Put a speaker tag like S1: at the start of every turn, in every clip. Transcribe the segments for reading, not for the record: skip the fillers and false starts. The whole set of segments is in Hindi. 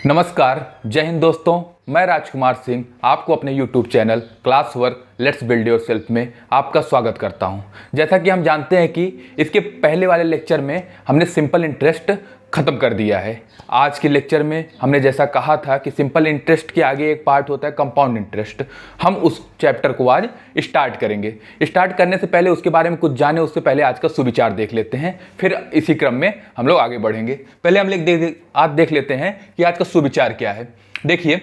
S1: नमस्कार, जय हिंद दोस्तों। मैं राजकुमार सिंह आपको अपने YouTube channel class work let's build your self में आपका स्वागत करता हूं। जैसा कि हम जानते हैं कि इसके पहले वाले लेक्चर में हमने सिंपल इंटरेस्ट ख़त्म कर दिया है। आज के लेक्चर में हमने जैसा कहा था कि सिंपल इंटरेस्ट के आगे एक पार्ट होता है कंपाउंड इंटरेस्ट। हम उस चैप्टर को आज स्टार्ट करेंगे। स्टार्ट करने से पहले उसके बारे में कुछ जाने उससे पहले आज का सुविचार देख लेते हैं, फिर इसी क्रम में हम लोग आगे बढ़ेंगे। पहले हम आज देख लेते हैं कि आज का सुविचार क्या है। देखिए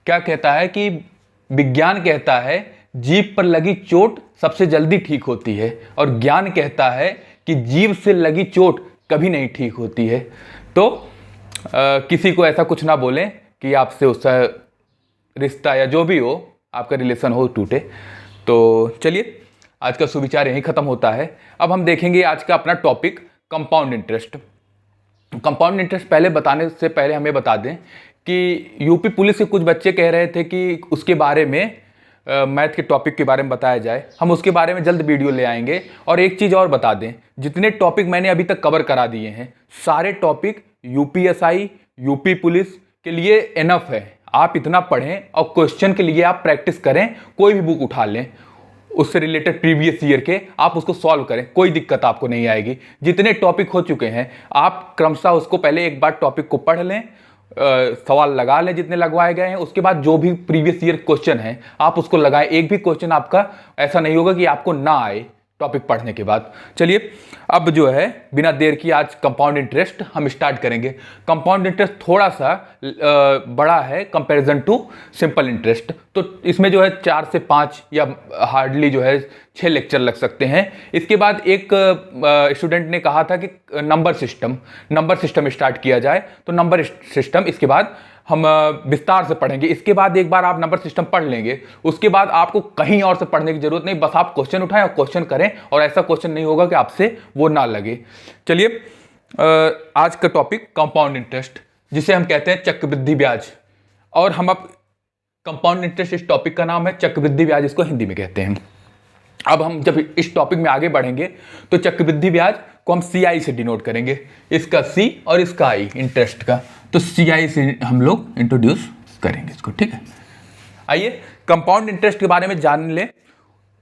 S1: क्या कहता है कि विज्ञान कहता है जीभ पर लगी चोट सबसे जल्दी ठीक होती है, और ज्ञान कहता है कि जीभ से लगी चोट कभी नहीं ठीक होती है। तो किसी को ऐसा कुछ ना बोलें कि आपसे उसका रिश्ता या जो भी हो आपका रिलेशन हो टूटे। तो चलिए आज का सुविचार यहीं ख़त्म होता है। अब हम देखेंगे आज का अपना topic compound interest. Compound interest पहले बताने से पहले हमें बता दें कि यूपी पुलिस के कुछ बच्चे कह रहे थे कि उसके बारे में मैथ के टॉपिक के बारे में बताया जाए। हम उसके बारे में जल्द वीडियो ले आएंगे। और एक चीज़ और बता दें, जितने टॉपिक मैंने अभी तक कवर करा दिए हैं सारे टॉपिक यूपीएसआई यूपी पुलिस के लिए इनफ है। आप इतना पढ़ें और क्वेश्चन के लिए आप प्रैक्टिस करें। कोई भी बुक उठा लें उससे रिलेटेड प्रीवियस ईयर के, आप उसको सॉल्व करें, कोई दिक्कत आपको नहीं आएगी। जितने टॉपिक हो चुके हैं आप क्रमशः उसको पहले एक बार टॉपिक को पढ़ लें, सवाल लगा लें जितने लगवाए गए हैं। उसके बाद जो भी प्रीवियस ईयर क्वेश्चन है आप उसको लगाएं। एक भी क्वेश्चन आपका ऐसा नहीं होगा कि आपको ना आए टॉपिक पढ़ने के बाद। चलिए अब जो है बिना देर की आज कंपाउंड इंटरेस्ट हम स्टार्ट करेंगे। कंपाउंड इंटरेस्ट थोड़ा सा बड़ा है कंपैरिजन टू सिंपल इंटरेस्ट। तो इसमें जो है 4 से 5 या हार्डली जो है 6 लेक्चर लग सकते हैं। इसके बाद एक स्टूडेंट ने कहा था कि नंबर सिस्टम स्टार्ट किया जाए। तो नंबर सिस्टम इसके बाद हम विस्तार से पढ़ेंगे। इसके बाद एक बार आप नंबर सिस्टम पढ़ लेंगे, उसके बाद आपको कहीं और से पढ़ने की जरूरत नहीं। बस आप क्वेश्चन उठाएं और क्वेश्चन करें, और ऐसा क्वेश्चन नहीं होगा कि आपसे वो ना लगे। चलिए आज का टॉपिक कंपाउंड इंटरेस्ट, जिसे हम कहते हैं चक्रवृद्धि ब्याज। और हम अब कंपाउंड इंटरेस्ट इस टॉपिक का नाम है, चक्रवृद्धि ब्याज इसको हिंदी में कहते हैं। अब हम जब इस टॉपिक में आगे बढ़ेंगे तो चक्रवृद्धि ब्याज को हम CI से डिनोट करेंगे, इसका C और इसका I इंटरेस्ट का। तो CI से हम लोग इंट्रोड्यूस करेंगे इसको, ठीक है। आइए कंपाउंड इंटरेस्ट के बारे में जान लें।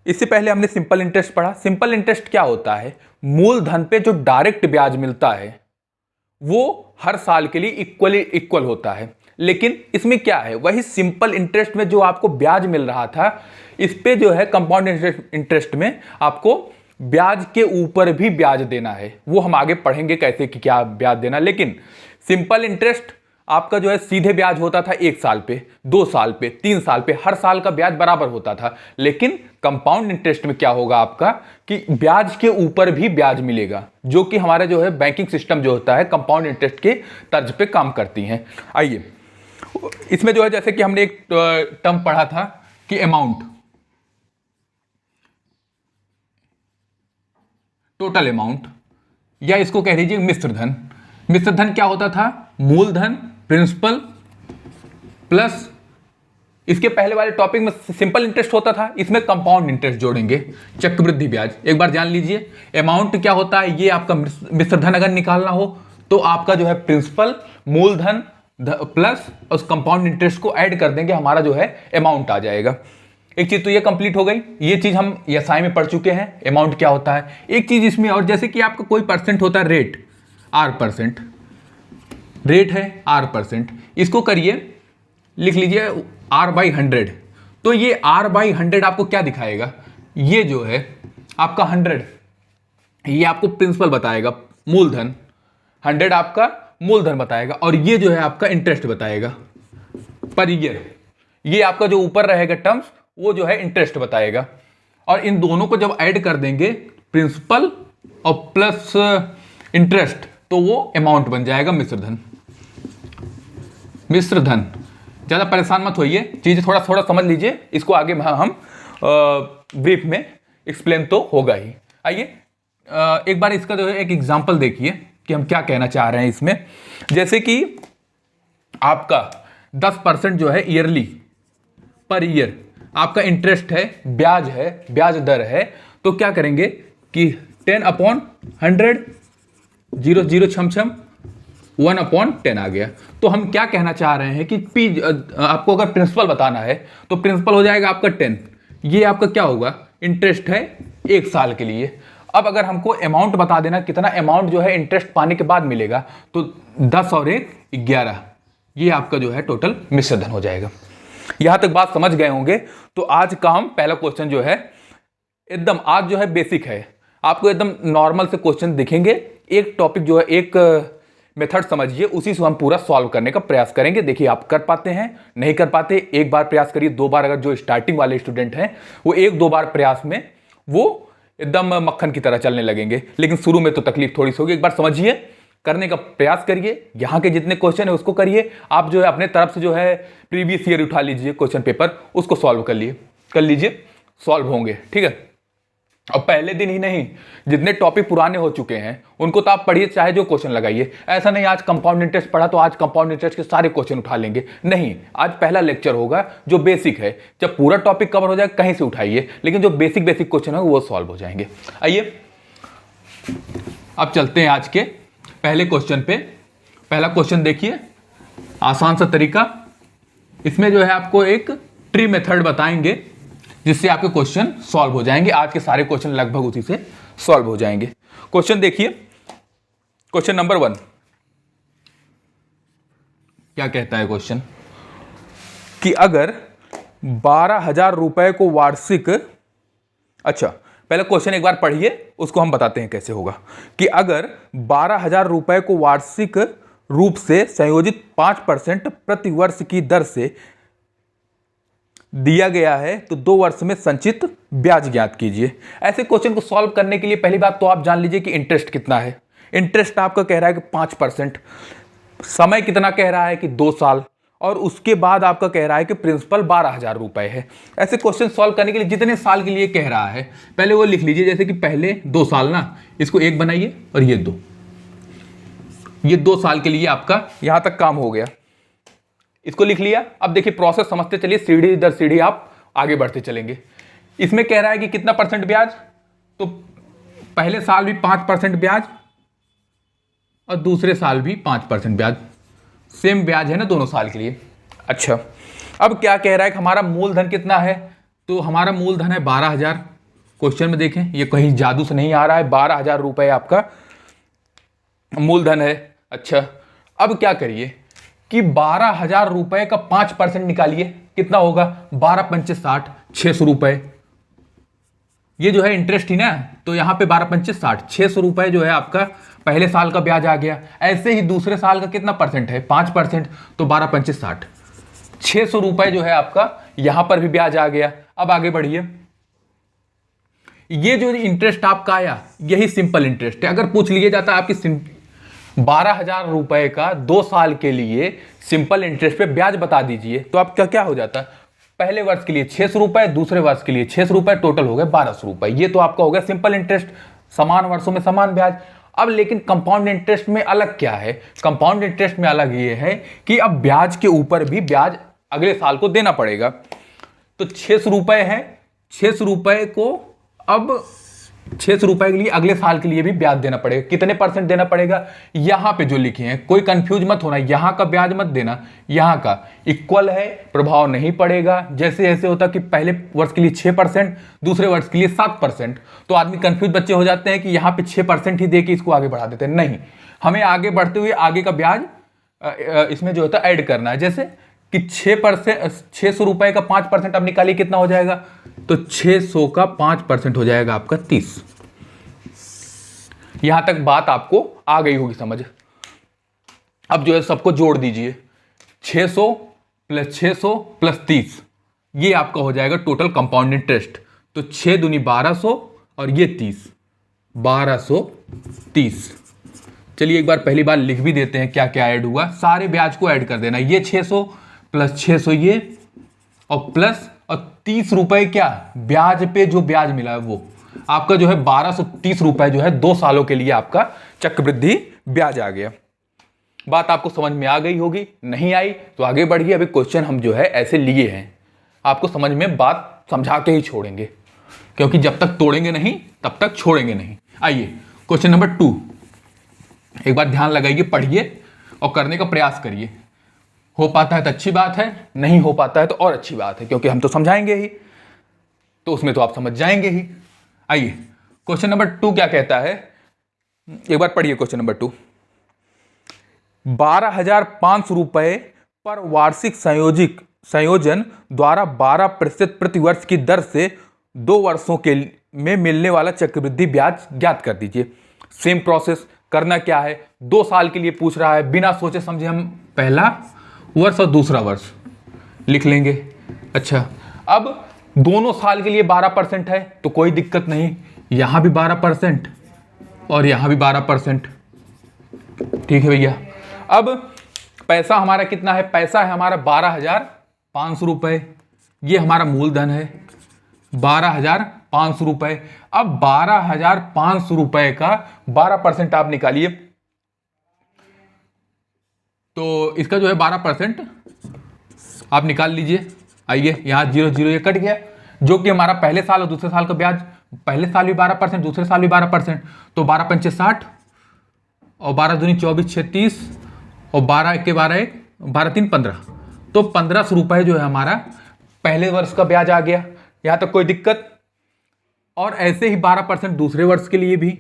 S1: इससे पहले हमने सिंपल इंटरेस्ट पढ़ा। सिंपल इंटरेस्ट क्या होता है? मूलधन पे जो डायरेक्ट ब्याज मिलता है वो हर साल के लिए इक्वल होता है। लेकिन इसमें क्या है, वही सिंपल इंटरेस्ट में जो आपको ब्याज मिल रहा था, इस पे जो है कंपाउंड इंटरेस्ट में आपको ब्याज के ऊपर भी ब्याज देना है। वो हम आगे पढ़ेंगे कैसे कि क्या ब्याज देना। लेकिन सिंपल इंटरेस्ट आपका जो है सीधे ब्याज होता था 1 साल पे, 2 साल पे, 3 साल पे, हर साल का ब्याज बराबर होता था। लेकिन कंपाउंड इंटरेस्ट में क्या होगा आपका कि ब्याज के ऊपर भी ब्याज मिलेगा, जो कि हमारे जो है बैंकिंग सिस्टम जो होता है कंपाउंड इंटरेस्ट के तर्ज पे काम करती हैं। आइए इसमें जो है जैसे कि हमने एक टर्म पढ़ा था कि अमाउंट, टोटल अमाउंट, या इसको कह दीजिए मिश्र धन। मिश्र धन क्या होता था? मूलधन, प्रिंसिपल प्लस इसके पहले वाले टॉपिक में सिंपल इंटरेस्ट होता था, इसमें कंपाउंड इंटरेस्ट जोड़ेंगे, चक्रवृद्धि ब्याज। एक बार जान लीजिए अमाउंट क्या होता है। ये आपका मिश्र धन अगर निकालना हो तो आपका जो है प्रिंसिपल, मूलधन प्लस उस कंपाउंड इंटरेस्ट को ऐड कर देंगे, हमारा जो है अमाउंट आ जाएगा। एक चीज तो ये कंप्लीट हो गई। ये चीज हम एसआई में पढ़ चुके हैं, अमाउंट क्या होता है। एक चीज इसमें और, जैसे कि आपका कोई परसेंट होता है, रेट R%, रेट है R%, इसको करिए, लिख लीजिए R/100। तो ये R/100 आपको क्या दिखाएगा? ये जो है आपका 100, ये आपको प्रिंसिपल बताएगा, मूलधन 100 आपका मूलधन बताएगा, और ये जो है आपका इंटरेस्ट बताएगा पर ईयर। ये आपका जो ऊपर रहेगा टर्म्स वो जो है इंटरेस्ट बताएगा। और इन दोनों को जब ऐड कर देंगे प्रिंसिपल और प्लस इंटरेस्ट, तो वो अमाउंट बन जाएगा मिश्र धन। मिश्र धन, ज़्यादा परेशान मत होइए, चीज़ें थोड़ा थोड़ा समझ लीजिए, इसको आगे हम ब्रीफ में एक्सप्लेन तो होगा ही। आइए एक बार इसका जो है एक एग्जाम्पल देखिए कि हम क्या कहना चाह रहे हैं इसमें। जैसे कि आपका 10% जो है ईयरली, पर ईयर आपका इंटरेस्ट है, ब्याज दर है। तो क्या करेंगे कि 10/100 0 0 छम 1/10 आ गया। तो हम क्या कहना चाह रहे हैं कि पी आपको अगर प्रिंसिपल बताना है तो प्रिंसिपल हो जाएगा आपका 10, ये आपका क्या होगा, इंटरेस्ट है 1 साल के लिए। अब अगर हमको अमाउंट बता देना कितना अमाउंट जो है इंटरेस्ट पाने के बाद मिलेगा, तो 10 और 1 11, ये आपका जो है टोटल मिश्र धन हो जाएगा। यहां तक बात समझ गए होंगे। तो आज का हम पहला क्वेश्चन जो है एकदम आज जो है बेसिक है, आपको एकदम नॉर्मल से क्वेश्चन दिखेंगे, एक टॉपिक जो है एक मेथड समझिए, उसी से हम पूरा सॉल्व करने का प्रयास करेंगे। देखिए आप कर पाते हैं, नहीं कर पाते, एक बार प्रयास करिए, 2 बार, अगर जो स्टार्टिंग वाले स्टूडेंट हैं वो 1-2 बार प्रयास में वो एकदम मक्खन की तरह चलने लगेंगे, लेकिन शुरू में तो तकलीफ थोड़ी सी होगी। एक बार समझिए, करने का प्रयास करिए, यहाँ के जितने क्वेश्चन है उसको करिए। आप जो है अपने तरफ से जो है प्रीवियस ईयर उठा लीजिए क्वेश्चन पेपर, उसको सॉल्व कर लीजिए, सॉल्व होंगे, ठीक है। और पहले दिन ही नहीं, जितने टॉपिक पुराने हो चुके हैं उनको तो आप पढ़िए, चाहे जो क्वेश्चन लगाइए। ऐसा नहीं आज कंपाउंड इंटरेस्ट पढ़ा तो आज कंपाउंड इंटरेस्ट के सारे क्वेश्चन उठा लेंगे, नहीं। आज पहला लेक्चर होगा जो बेसिक है, जब पूरा टॉपिक कवर हो जाए कहीं से उठाइए, लेकिन जो बेसिक क्वेश्चन है वो सॉल्व हो जाएंगे। आइए अब चलते हैं आज के पहले क्वेश्चन पे। पहला क्वेश्चन देखिए, आसान सा तरीका, इसमें जो है आपको एक ट्री मेथड बताएंगे जिससे आपके क्वेश्चन सॉल्व हो जाएंगे। आज के सारे क्वेश्चन लगभग उसी से सॉल्व हो जाएंगे। क्वेश्चन देखिए, क्वेश्चन नंबर 1 क्या कहता है क्वेश्चन, कि अगर 12,000 रुपए को वार्षिक, अच्छा पहले क्वेश्चन एक बार पढ़िए, उसको हम बताते हैं कैसे होगा। कि अगर 12,000 रुपए को वार्षिक रूप से संयोजित 5% प्रति वर्ष की दर से दिया गया है तो 2 वर्ष में संचित ब्याज ज्ञात कीजिए। ऐसे क्वेश्चन को सॉल्व करने के लिए पहली बात तो आप जान लीजिए कि इंटरेस्ट कितना है। इंटरेस्ट आपका कह रहा है कि 5%, समय कितना कह रहा है कि 2 साल, और उसके बाद आपका कह रहा है कि प्रिंसिपल 12,000 रुपए है। ऐसे क्वेश्चन सॉल्व करने के लिए जितने साल के लिए कह रहा है पहले वो लिख लीजिए, जैसे कि पहले 2 साल ना, इसको 1 बनाइए और ये 2, ये 2 साल के लिए आपका यहां तक काम हो गया, इसको लिख लिया। अब देखिए प्रोसेस समझते चलिए, सीढ़ी दर सीढ़ी आप आगे बढ़ते चलेंगे। इसमें कह रहा है कि कितना % ब्याज, तो पहले साल भी 5% ब्याज और दूसरे साल भी 5% ब्याज, सेम ब्याज है ना दोनों साल के लिए। अच्छा अब क्या कह रहा है कि हमारा मूलधन कितना है, तो हमारा मूलधन है 12,000। क्वेश्चन में देखें, ये कहीं जादू से नहीं आ रहा है, 12,000 रुपए आपका मूलधन है। अच्छा अब क्या करिए कि 12,000 रुपए का 5% निकालिए, कितना होगा, 12×5 = 60, 600 रुपए। ये जो है इंटरेस्ट ही ना, तो यहां पे 12×5 = 60, 600 रुपए जो है आपका पहले साल का ब्याज आ गया। ऐसे ही दूसरे साल का कितना % है, 5%, तो 12×5 = 60, 600 रुपए जो है आपका यहां पर भी ब्याज आ गया। अब आगे बढ़िए, ये जो इंटरेस्ट आपका आया यही सिंपल इंटरेस्ट है। अगर पूछ लिया जाता आपकी 12,000 रुपए का 2 साल के लिए सिंपल इंटरेस्ट पे ब्याज बता दीजिए, तो आपका क्या हो जाता, पहले वर्ष के लिए 600 रुपए, दूसरे वर्ष के लिए 600 रुपए, टोटल हो गए 1,200 रुपए। ये तो आपका हो गया सिंपल इंटरेस्ट, समान वर्षों में समान ब्याज। अब लेकिन कंपाउंड इंटरेस्ट में अलग क्या है, कंपाउंड इंटरेस्ट में अलग ये है कि अब ब्याज के ऊपर भी ब्याज अगले साल को देना पड़ेगा। तो 600 रुपए है, 600 रुपए को अब 600 रुपए के लिए अगले साल के लिए भी ब्याज देना पड़ेगा। कितने % देना पड़ेगा, यहां पे जो लिखे हैं, कोई कंफ्यूज मत होना, यहां का ब्याज मत देना, यहां का इक्वल है, प्रभाव नहीं पड़ेगा। जैसे ऐसे होता कि पहले वर्ष के लिए 6%, दूसरे वर्ष के लिए 7%, तो आदमी कंफ्यूज बच्चे हो जाते हैं कि यहां पे 6% ही दे के इसको आगे बढ़ा देते हैं। नहीं, हमें आगे बढ़ते हुए आगे का ब्याज इसमें जो होता है ऐड करना है। जैसे कि 600 रुपए का 5% अब निकालिए, कितना हो जाएगा, तो 600 का 5% हो जाएगा आपका 30। यहां तक बात आपको आ गई होगी समझ। अब जो है सबको जोड़ दीजिए, 600 + 600 + 30, ये आपका हो जाएगा टोटल कंपाउंड इंटरेस्ट। तो 6 दूनी 1200 और ये 30, 1230। चलिए एक बार पहली बार लिख भी देते हैं क्या क्या ऐड हुआ, सारे ब्याज को ऐड कर देना। ये 600 + 600 ये, और प्लस और 30 रुपए क्या ब्याज पे जो ब्याज मिला है वो आपका जो है 1230 रुपए जो है 2 सालों के लिए आपका चक्रवृद्धि ब्याज आ गया। बात आपको समझ में आ गई होगी, नहीं आई तो आगे बढ़िए। अभी क्वेश्चन हम जो है ऐसे लिए हैं, आपको समझ में बात समझा के ही छोड़ेंगे, क्योंकि जब तक तोड़ेंगे नहीं तब तक छोड़ेंगे नहीं। आइए क्वेश्चन नंबर 2, एक बार ध्यान लगाइए, पढ़िए। और करने का प्रयास करिए। हो पाता है तो अच्छी बात है, नहीं हो पाता है तो और अच्छी बात है, क्योंकि हम तो समझाएंगे ही, तो उसमें तो आप समझ जाएंगे ही। आइए क्वेश्चन नंबर 2 क्या कहता है, एक बार पढ़िए क्वेश्चन नंबर 2। 12,500 रुपए पर वार्षिक संयोजन द्वारा 12% प्रतिवर्ष की दर से 2 वर्षों के में मिलने वाला चक्रवृद्धि ब्याज ज्ञात कर दीजिए। सेम प्रोसेस, करना क्या है, 2 साल के लिए पूछ रहा है, बिना सोचे समझे हम पहला वर्ष और दूसरा वर्ष लिख लेंगे। अच्छा, अब दोनों साल के लिए 12% है तो कोई दिक्कत नहीं, यहां भी 12% और यहां भी 12%। ठीक है भैया। अब पैसा हमारा कितना है, पैसा है हमारा 12,500 रुपए, ये हमारा मूलधन है 12,500 रुपए। अब 12,500 रुपए का 12% आप निकालिए, तो इसका जो है 12% आप निकाल लीजिए। आइए यहां 0 0 ये कट गया, जो कि हमारा पहले साल और दूसरे साल का ब्याज, पहले साल भी 12%, दूसरे साल भी 12%, तो 12 पंचे 60 और 12 दूनी 24 36 और 12 के 12 12 3 15, तो 1500 रुपए जो है हमारा पहले वर्ष का ब्याज आ गया। यहां तक कोई दिक्कत। और ऐसे ही 12% दूसरे वर्ष के लिए भी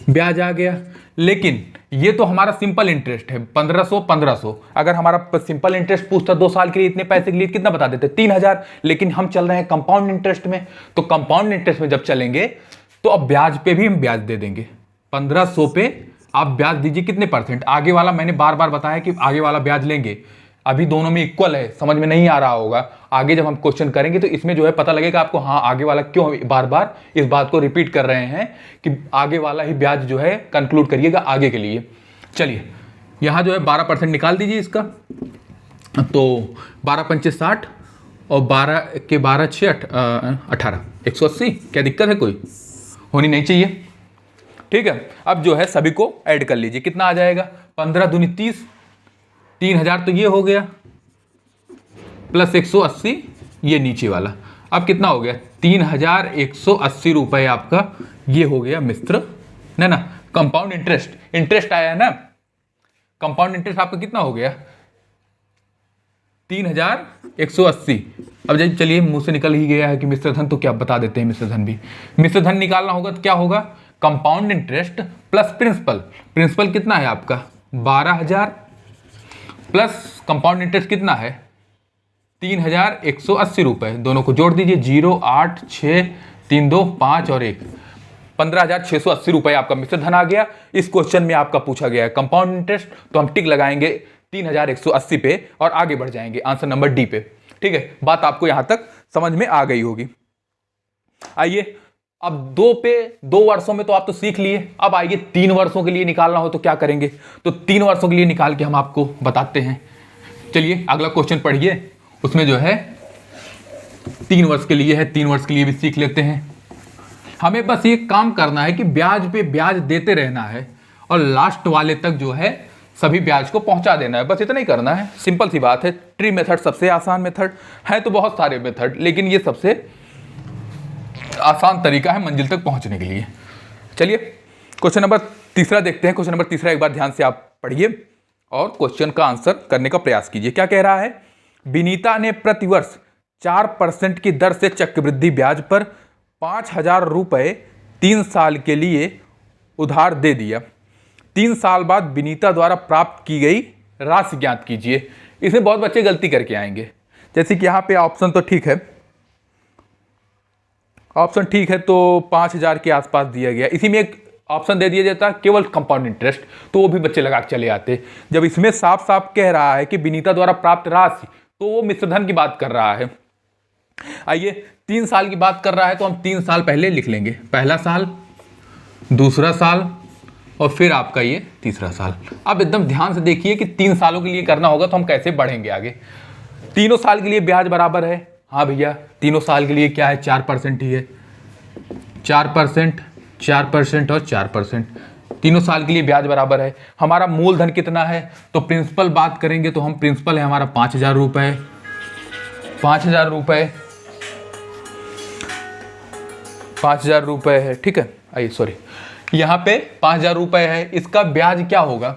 S1: ब्याज आ गया। लेकिन ये तो हमारा सिंपल इंटरेस्ट है 1500। अगर हमारा सिंपल इंटरेस्ट पूछता 2 साल के लिए इतने पैसे के लिए कितना बता देते 3,000, लेकिन हम चल रहे हैं कंपाउंड इंटरेस्ट में, तो कंपाउंड इंटरेस्ट में जब चलेंगे तो अब ब्याज पे भी हम ब्याज दे देंगे। 1500 पे आप ब्याज दीजिए कितने %, आगे वाला मैंने बार बार बताया कि आगे वाला ब्याज लेंगे, अभी दोनों में इक्वल है, समझ में नहीं आ रहा होगा, आगे जब हम क्वेश्चन करेंगे तो इसमें जो है पता लगेगा आपको, हाँ आगे वाला क्यों बार बार इस बात को रिपीट कर रहे हैं कि आगे वाला ही ब्याज जो है कंक्लूड करिएगा आगे के लिए। चलिए यहां जो है 12% निकाल दीजिए इसका, तो 12 पंचे 60 और 12 के 12 6 18 180। क्या दिक्कत है, कोई होनी नहीं चाहिए। ठीक है, अब जो है सभी को ऐड कर लीजिए, कितना आ जाएगा 15 दूनी 30, 3,000 तो ये हो गया, प्लस 180 ये नीचे वाला, अब कितना हो गया 3,180 रुपए आपका ये हो गया मिस्टर ना कंपाउंड इंटरेस्ट आया है ना, कंपाउंड इंटरेस्ट आपका कितना हो गया 3,180। अब जब चलिए मुंह से निकल ही गया है कि मिश्र धन, तो क्या बता देते हैं मिश्र धन भी। मिश्र धन निकालना होगा तो क्या होगा, कंपाउंड इंटरेस्ट प्लस प्रिंसिपल कितना है आपका 12,000 प्लस कंपाउंड इंटरेस्ट कितना है 3,180 रुपए, दोनों को जोड़ दीजिए 0 8 6 3 2 5 और 1, 15,680 रुपए आपका मिश्र धन आ गया। इस क्वेश्चन में आपका पूछा गया है कंपाउंड इंटरेस्ट, तो हम टिक लगाएंगे 3,180 पे और आगे बढ़ जाएंगे आंसर नंबर डी पे। ठीक है, बात आपको यहां तक समझ में आ गई होगी। आइए अब 2 वर्षों में तो आप तो सीख लिए, अब आइए 3 वर्षों के लिए निकालना हो तो क्या करेंगे, तो 3 वर्षों के लिए निकाल के हम आपको बताते हैं। चलिए अगला क्वेश्चन पढ़िए, उसमें जो है 3 वर्ष के लिए है, 3 वर्ष के लिए भी सीख लेते हैं। हमें बस ये काम करना है कि ब्याज पे ब्याज देते रहना है और लास्ट वाले तक जो है सभी ब्याज को पहुंचा देना है, बस इतना ही करना है, सिंपल सी बात है। ट्री मेथड सबसे आसान मेथड है, तो बहुत सारे मेथड, लेकिन ये सबसे आसान तरीका है मंजिल तक पहुंचने के लिए। चलिए क्वेश्चन नंबर 3 देखते हैं। क्वेश्चन नंबर 3 एक बार ध्यान से आप पढ़िए और क्वेश्चन का आंसर करने का प्रयास कीजिए। क्या कह रहा है, विनीता ने प्रतिवर्ष 4% की दर से चक्रवृद्धि ब्याज पर 5,000 रुपए 3 साल के लिए उधार दे दिया। 3 साल बाद विनीता द्वारा प्राप्त की गई राशि ज्ञात कीजिए। इसमें बहुत बच्चे गलती करके आएंगे, जैसे कि यहाँ पे ऑप्शन तो ठीक है, ऑप्शन ठीक है, तो 5,000 के आसपास दिया गया। इसी में एक ऑप्शन दे दिया जाता केवल कंपाउंड इंटरेस्ट, तो वो भी बच्चे लगा के चले आते। जब इसमें साफ साफ कह रहा है कि विनीता द्वारा प्राप्त राशि, तो वो मिश्रधन की बात कर रहा है। आइए 3 साल की बात कर रहा है तो हम 3 साल पहले लिख लेंगे, पहला साल, दूसरा साल और फिर आपका ये तीसरा साल। अब एकदम ध्यान से देखिए कि 3 सालों के लिए करना होगा तो हम कैसे बढ़ेंगे आगे। तीनों साल के लिए ब्याज बराबर है, हाँ भैया तीनों साल के लिए क्या है 4% ही है, 4% 4% और 4%, तीनों साल के लिए ब्याज बराबर है। हमारा मूलधन कितना है, तो प्रिंसिपल बात करेंगे तो हम प्रिंसिपल है हमारा 5,000 रुपए, 5,000 रुपए, 5,000 रुपए है। ठीक है, आइए सॉरी, यहाँ पे 5,000 रुपए है, इसका ब्याज क्या होगा,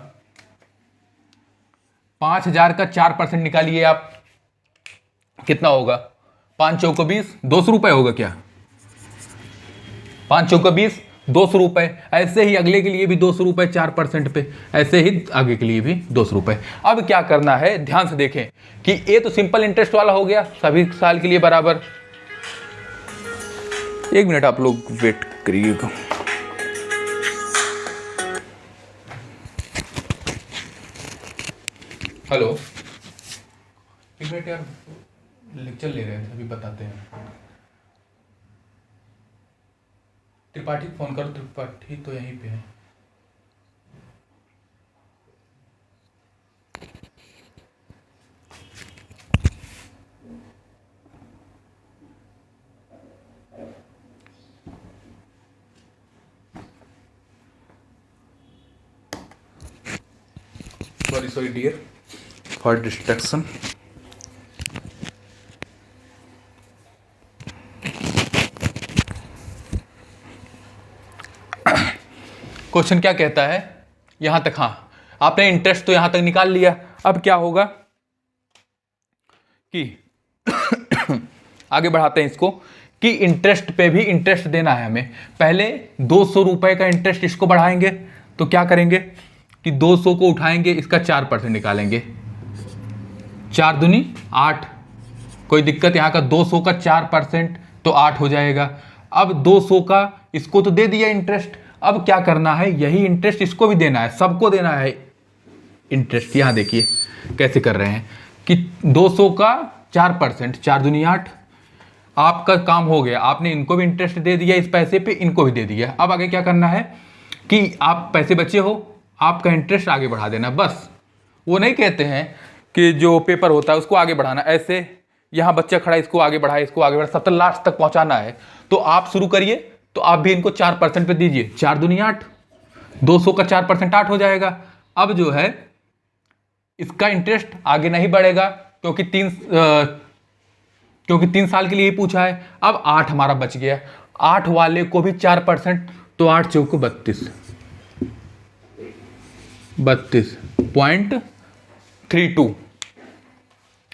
S1: 5,000 का 4% निकालिए आप, कितना होगा? 5 चौको 20, 200 रुपये होगा क्या? 5 चौको 20, 200 रुपये। ऐसे ही अगले के लिए भी 200 रुपये 4% पे, ऐसे ही आगे के लिए भी 200 रुपये। अब क्या करना है, ध्यान से देखें कि ये तो सिंपल इंटरेस्ट वाला हो गया, सभी साल के लिए बराबर। एक मिनट आप लोग वेट करिएगा। हेलो, एक मिनट यार, लेक्चर ले रहे थे, अभी बताते हैं। त्रिपाठी को फोन करो, त्रिपाठी तो यहीं पे है। Sorry dear for distraction. Question क्या कहता है यहां तक? हाँ, आपने इंटरेस्ट तो यहां तक निकाल लिया। अब क्या होगा कि आगे बढ़ाते हैं इसको कि इंटरेस्ट पे भी इंटरेस्ट देना है हमें। पहले 200 रुपए का इंटरेस्ट इसको बढ़ाएंगे, तो क्या करेंगे कि 200 को उठाएंगे, इसका 4% निकालेंगे। 4 दूनी 8, कोई दिक्कत? यहाँ का 200 का 4% तो 8 हो जाएगा। अब 200 का इसको तो दे दिया इंटरेस्ट, अब क्या करना है, यही इंटरेस्ट इसको भी देना है, सबको देना है इंटरेस्ट। यहाँ देखिए कैसे कर रहे हैं कि 200 का 4%, 4 दूनी 8, आपका काम हो गया। आपने इनको भी इंटरेस्ट दे दिया, इस पैसे पे इनको भी दे दिया। अब आगे क्या करना है कि आप पैसे बचे हो, आपका इंटरेस्ट आगे बढ़ा देना बस। वो नहीं कहते हैं कि जो पेपर होता है उसको आगे बढ़ाना, ऐसे यहाँ बच्चा खड़ा है, इसको आगे बढ़ाए, इसको आगे बढ़ा, 70 लास्ट तक पहुँचाना है। तो आप शुरू करिए, तो आप भी इनको 4% पे दीजिए। 4 दूनी 8, 200 का 4% 8 हो जाएगा। अब जो है इसका इंटरेस्ट आगे नहीं बढ़ेगा, क्योंकि 3 साल के लिए ही पूछा है। अब 8 हमारा बच गया, 8 वाले को भी 4%, तो 8 चौको 32.32।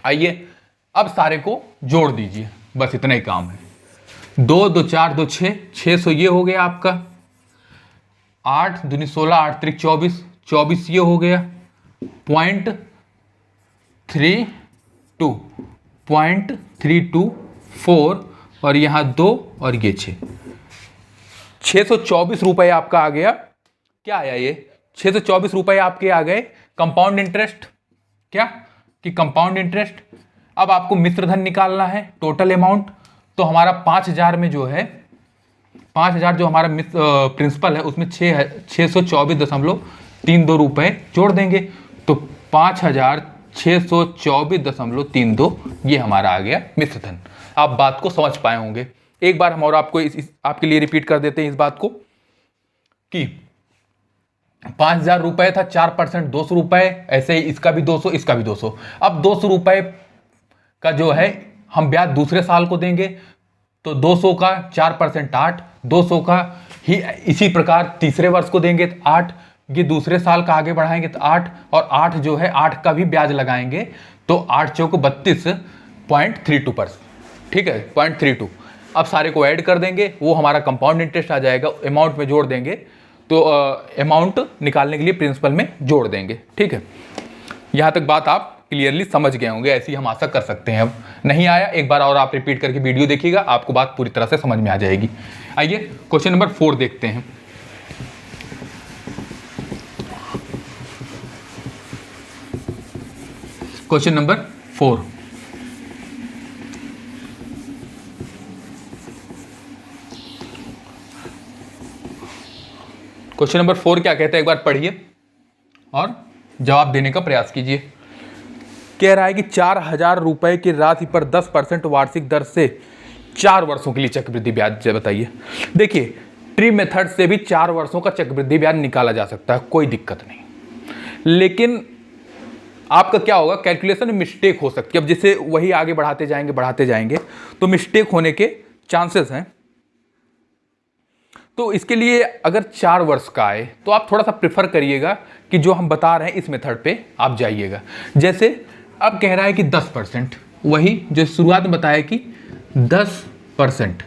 S1: आइए अब सारे को जोड़ दीजिए, बस इतना ही काम है। 2 2 4 2 6, 600 ये हो गया आपका। 8 दूनी 16, 8 त्रिक 24, 24 ये हो गया। 0.32 और यहाँ 2 और ये 6, 624 रुपये आपका आ गया। क्या आया ये? 624 रुपये आपके आ गए कंपाउंड इंटरेस्ट। क्या कि कंपाउंड इंटरेस्ट। अब आपको मिश्र धन निकालना है, टोटल अमाउंट। तो हमारा 5,000 में जो है, 5,000 जो हमारा प्रिंसिपल है उसमें 624.32 रुपये जोड़ देंगे, तो 5,624.32 ये हमारा आ गया मिश्र धन। आप बात को समझ पाए होंगे। एक बार हम और आपको आपके लिए रिपीट कर देते हैं इस बात को कि 5,000 रुपये था, 4% 200 रुपये, ऐसे ही इसका भी 200, इसका भी 200। अब 200 रुपये का जो है हम ब्याज दूसरे साल को देंगे, तो 200 का 4% 8, 200 का ही इसी प्रकार तीसरे वर्ष को देंगे तो 8, ये दूसरे साल का आगे बढ़ाएंगे तो 8, और 8 जो है 8 का भी ब्याज लगाएंगे, तो 8 चौको 32.32%। ठीक है, 0.32। अब सारे को ऐड कर देंगे, वो हमारा कंपाउंड इंटरेस्ट आ जाएगा, अमाउंट में जोड़ देंगे, तो अमाउंट निकालने के लिए प्रिंसिपल में जोड़ देंगे। ठीक है, यहाँ तक बात आप क्लियरली समझ गए होंगे, ऐसी हम आशा कर सकते हैं। अब नहीं आया, एक बार और आप रिपीट करके वीडियो देखिएगा, आपको बात पूरी तरह से समझ में आ जाएगी। आइए क्वेश्चन नंबर 4 देखते हैं। क्वेश्चन नंबर 4, क्वेश्चन नंबर 4 क्या कहता है, एक बार पढ़िए और जवाब देने का प्रयास कीजिए। कह रहा है कि 4,000 रुपए की राशि पर 10% वार्षिक दर से 4 वर्षों के लिए चक्रवृद्धि ब्याज बताइए। देखिए, ट्री मेथड से भी 4 वर्षों का चक्रवृद्धि ब्याज निकाला जा सकता है, कोई दिक्कत नहीं, लेकिन आपका क्या होगा, कैलकुलेशन में मिस्टेक हो सकती है। अब जैसे वही आगे बढ़ाते जाएंगे तो मिस्टेक होने के चांसेस हैं। तो तो इसके लिए अगर 4 वर्ष का आए तो आप थोड़ा सा प्रेफर करिएगा कि जो हम बता रहे हैं इस मेथड पे आप जाइएगा। जैसे अब कह रहा है कि 10%, वही जो शुरुआत में बताया कि 10%,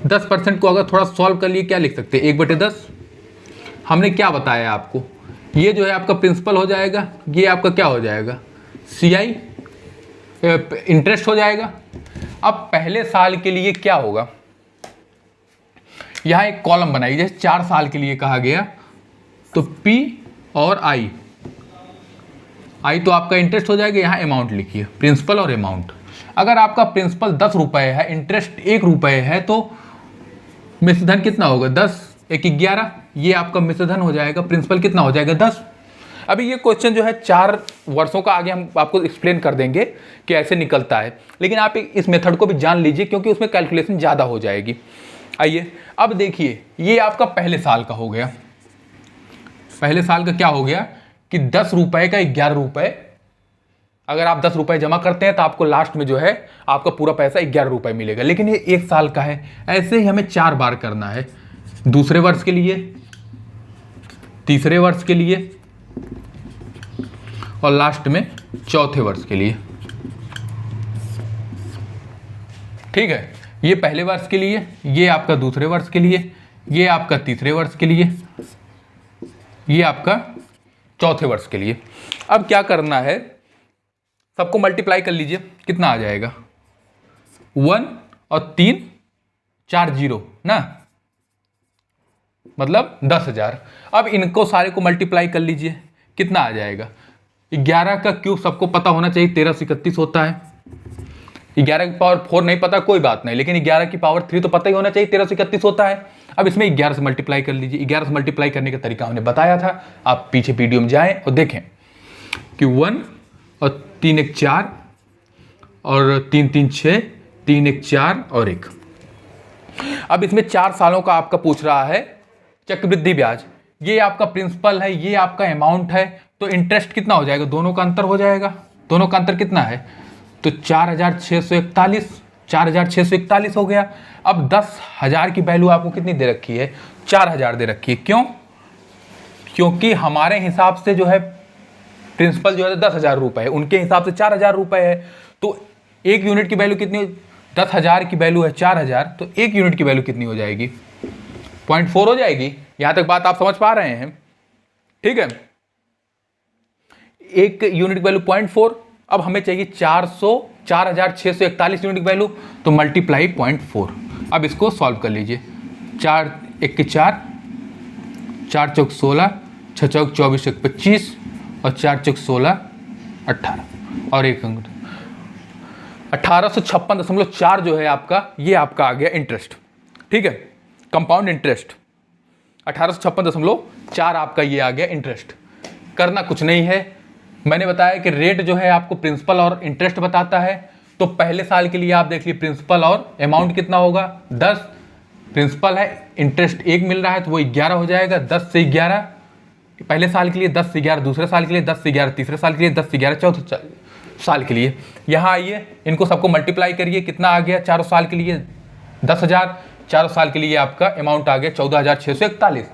S1: 10% को अगर थोड़ा सॉल्व कर लिए क्या लिख सकते हैं, 1/10। हमने क्या बताया आपको, ये जो है आपका प्रिंसिपल हो जाएगा, ये आपका क्या हो जाएगा, CI इंटरेस्ट हो जाएगा। अब पहले साल के लिए क्या होगा, यहाँ एक कॉलम बनाई, जैसे 4 साल के लिए कहा गया तो P और I तो आपका इंटरेस्ट हो जाएगा, यहाँ अमाउंट लिखिए, प्रिंसिपल और अमाउंट। अगर आपका प्रिंसिपल 10 रुपये है, इंटरेस्ट 1 रुपये है, तो मिश्र धन कितना होगा, 10 1 11, ये आपका मिश्र धन हो जाएगा, प्रिंसिपल कितना हो जाएगा 10। अभी ये क्वेश्चन जो है 4 वर्षों का आगे हम आपको एक्सप्लेन कर देंगे कि ऐसे निकलता है, लेकिन आप इस मेथड को भी जान लीजिए क्योंकि उसमें कैलकुलेशन ज़्यादा हो जाएगी। आइए अब देखिए, ये आपका पहले साल का हो गया, पहले साल का क्या हो गया कि 10 रुपये का 11 रुपये, अगर आप 10 रुपये जमा करते हैं तो आपको लास्ट में जो है आपका पूरा पैसा 11 रुपये मिलेगा, लेकिन ये 1 साल का है। ऐसे ही हमें 4 बार करना है, दूसरे वर्ष के लिए, तीसरे वर्ष के लिए और लास्ट में चौथे वर्ष के लिए। ठीक है, ये पहले वर्ष के लिए, ये आपका दूसरे वर्ष के लिए, ये आपका तीसरे वर्ष के लिए, ये आपका चौथे वर्ष के लिए। अब क्या करना है, सबको मल्टीप्लाई कर लीजिए, कितना आ जाएगा, 1 और 3 4 0 ना, मतलब 10,000। अब इनको सारे को मल्टीप्लाई कर लीजिए, कितना आ जाएगा, 11 का क्यूब सबको पता होना चाहिए 1331 होता है। 11 की पावर 4 नहीं पता कोई बात नहीं, लेकिन 11 की पावर 3 तो पता ही होना चाहिए 1331 होता है। अब इसमें 11 से मल्टीप्लाई कर लीजिए। 11 से मल्टीप्लाई करने का तरीका हमने बताया था, आप पीछे वीडियो में जाएं और देखें कि 1 और 3 1 4 और 3 3 6, 3 1 4 और 1। अब इसमें 4 सालों का आपका पूछ रहा है चक्रवृद्धि ब्याज, ये आपका प्रिंसिपल है, ये आपका अमाउंट है, तो इंटरेस्ट कितना हो जाएगा, दोनों का अंतर हो जाएगा। दोनों का अंतर कितना है, तो 4641, 4641 हो गया। अब 10,000 की वैल्यू आपको कितनी दे रखी है, 4,000 दे रखी है। क्यों, क्योंकि हमारे हिसाब से जो है प्रिंसिपल जो है 10,000 रुपये है, उनके हिसाब से 4,000 रुपये है। तो 1 यूनिट की वैल्यू कितनी, 10,000 की वैल्यू है 4,000, तो 1 यूनिट की वैल्यू कितनी हो जाएगी, 0.4 हो जाएगी। यहां तक बात आप समझ पा रहे हैं, ठीक है। 1 यूनिट की वैल्यू 0.4। अब हमें चाहिए 4641 यूनिट की वैल्यू, तो मल्टीप्लाई 0.4। अब इसको सॉल्व कर लीजिए, 4 1 के 4, 4 चौक 16, 6 चौक 24 1 25 और 4 चौक 16 18 और 1 अंक 1856.4 जो है आपका, ये आपका आ गया इंटरेस्ट, ठीक है, कंपाउंड इंटरेस्ट 1856.4 आपका ये आ गया इंटरेस्ट। करना कुछ नहीं है, मैंने बताया कि रेट जो है आपको प्रिंसिपल और इंटरेस्ट बताता है। तो पहले साल के लिए आप देख लीजिए प्रिंसिपल और अमाउंट कितना होगा, 10, प्रिंसिपल है, इंटरेस्ट 1 मिल रहा है तो वो 11 हो जाएगा। 10 से 11 पहले साल के लिए, 10 से 11 दूसरे साल के लिए, 10 से 11 तीसरे साल के लिए, 10 से 11 चौथे साल के लिए। यहाँ आइए, इनको सबको मल्टीप्लाई करिए, कितना आ गया, चारों साल के लिए 10,000, चारों साल के लिए आपका अमाउंट आ गया 14,641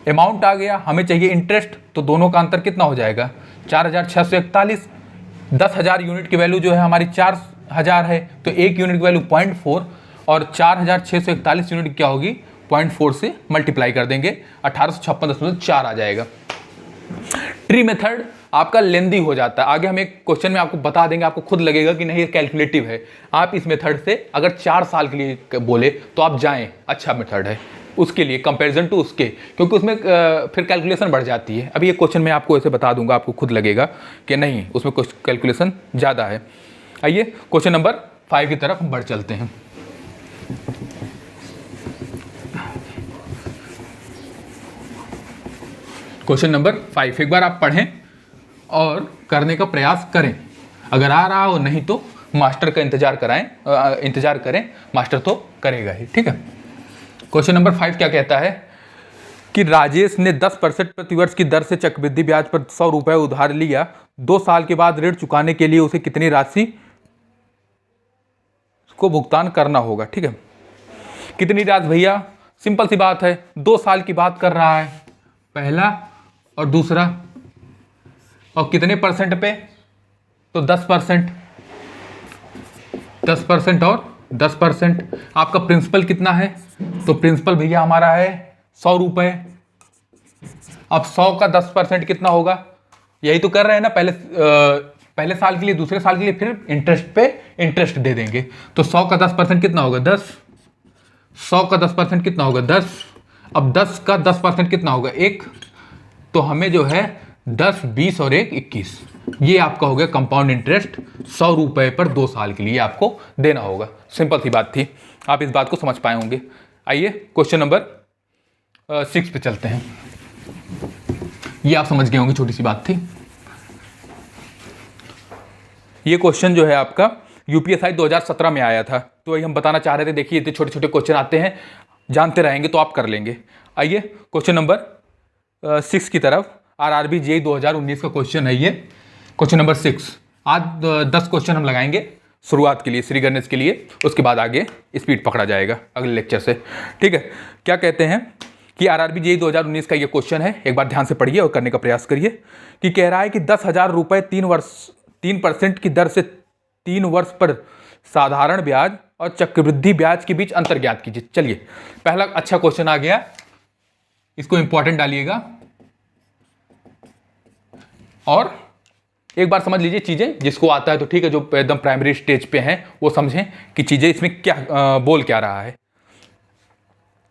S1: अमाउंट आ गया। हमें चाहिए इंटरेस्ट, तो दोनों का अंतर कितना हो जाएगा, 4,641। 10,000 यूनिट की वैल्यू जो है हमारी 4,000 है, तो 1 यूनिट की वैल्यू 0.4 और 4,641 यूनिट क्या होगी, 0.4 से मल्टीप्लाई कर देंगे, 1856.4 आ जाएगा। ट्री मेथड आपका लेंदी हो जाता है, आगे हम एक क्वेश्चन में आपको बता देंगे, आपको खुद लगेगा कि नहीं ये कैलकुलेटिव है। आप इस मेथड से अगर 4 साल के लिए बोले तो आप जाएं, अच्छा मेथड है उसके लिए कंपैरिजन टू उसके, क्योंकि उसमें फिर कैलकुलेशन बढ़ जाती है। अभी ये क्वेश्चन मैं आपको ऐसे बता दूंगा, आपको खुद लगेगा कि नहीं उसमें कुछ कैलकुलेशन ज़्यादा है। आइए क्वेश्चन नंबर 5 की तरफ बढ़ चलते हैं। क्वेश्चन नंबर 5 एक बार आप पढ़ें और करने का प्रयास करें, अगर आ रहा हो, नहीं तो मास्टर का इंतजार करें, मास्टर तो करेगा ही, ठीक है। क्वेश्चन नंबर 5 क्या कहता है कि राजेश ने 10% प्रतिवर्ष की दर से चक्रवृद्धि ब्याज पर 100 रुपये उधार लिया, 2 साल के बाद ऋण चुकाने के लिए उसे कितनी राशि को भुगतान करना होगा, ठीक है। कितनी राशि भैया, सिंपल सी बात है, 2 साल की बात कर रहा है, पहला और दूसरा, और कितने परसेंट पे, तो 10%, 10% और 10%। आपका प्रिंसिपल कितना है, तो प्रिंसिपल भैया हमारा है 100 रुपये। अब 100 का 10% कितना होगा, यही तो कर रहे हैं ना, पहले साल के लिए, दूसरे साल के लिए फिर इंटरेस्ट पे इंटरेस्ट दे देंगे। तो 100 का 10% कितना होगा, 10। 100 का 10% कितना होगा, 10। अब 10 का 10% कितना होगा, 1। तो हमें जो है 10, 20 और 1, 21, ये आपका हो गया कंपाउंड इंटरेस्ट 100 रुपये पर 2 साल के लिए आपको देना होगा। सिंपल सी बात थी, आप इस बात को समझ पाए होंगे। आइए क्वेश्चन नंबर 6 पे चलते हैं। ये आप समझ गए होंगे, छोटी सी बात थी। ये क्वेश्चन जो है आपका यूपीएसआई 2017 में आया था, तो वही हम बताना चाह रहे थे। देखिए इतने छोटे छोटे क्वेश्चन आते हैं, जानते रहेंगे तो आप कर लेंगे। आइए क्वेश्चन नंबर 6 की तरफ, आरआरबी जेईई 2019 का क्वेश्चन है ये, क्वेश्चन नंबर 6। आज 10 क्वेश्चन हम लगाएंगे शुरुआत के लिए, श्री गणेश के लिए, उसके बाद आगे स्पीड पकड़ा जाएगा अगले लेक्चर से, ठीक है। क्या कहते हैं कि आरआरबी जेईई 2019 का ये क्वेश्चन है, एक बार ध्यान से पढ़िए और करने का प्रयास करिए। कि कह रहा है कि 10,000 रुपये 3% की दर से 3 वर्ष पर साधारण ब्याज और चक्रवृद्धि ब्याज के बीच अंतर ज्ञात कीजिए। चलिए पहला अच्छा क्वेश्चन आ गया, इसको इंपॉर्टेंट डालिएगा और एक बार समझ लीजिए चीजें। जिसको आता है तो ठीक है, जो एकदम प्राइमरी स्टेज पे हैं वो समझें कि चीजें इसमें क्या बोल क्या रहा है।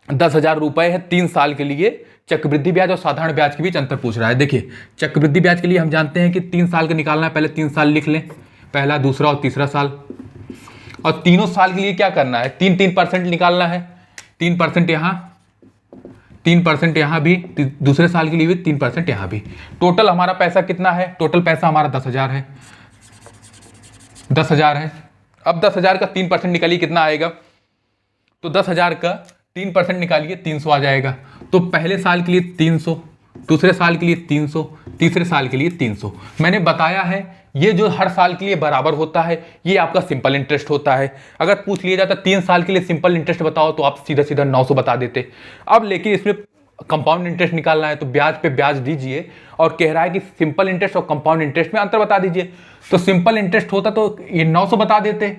S1: 10,000 रुपये है 3 साल के लिए, चक्रवृद्धि ब्याज और साधारण ब्याज के बीच अंतर पूछ रहा है। देखिए चक्रवृद्धि ब्याज के लिए हम जानते हैं कि 3 साल का निकालना है, पहले 3 साल लिख लें, पहला, दूसरा और तीसरा साल। और तीनों साल के लिए क्या करना है, 3% निकालना है। 3% यहाँ, 3% यहाँ भी, दूसरे साल के लिए भी 3% यहाँ भी। टोटल हमारा पैसा कितना है, टोटल पैसा हमारा 10,000 है, 10,000 है। अब 10,000 का 3% निकालिए, कितना आएगा, तो 10,000 का 3% निकालिए, 300 आ जाएगा। तो पहले साल के लिए 300, दूसरे साल के लिए 300, तीसरे साल के लिए 300। मैंने बताया है ये जो हर साल के लिए बराबर होता है, ये आपका सिंपल इंटरेस्ट होता है। अगर पूछ लिया जाता 3 साल के लिए सिंपल इंटरेस्ट बताओ तो आप सीधा सीधा 900 बता देते। अब लेकिन इसमें कंपाउंड इंटरेस्ट निकालना है तो ब्याज पे ब्याज दीजिए, और कह रहा है कि सिंपल इंटरेस्ट और कंपाउंड इंटरेस्ट में अंतर बता दीजिए। तो सिंपल इंटरेस्ट होता तो ये 900 बता देते।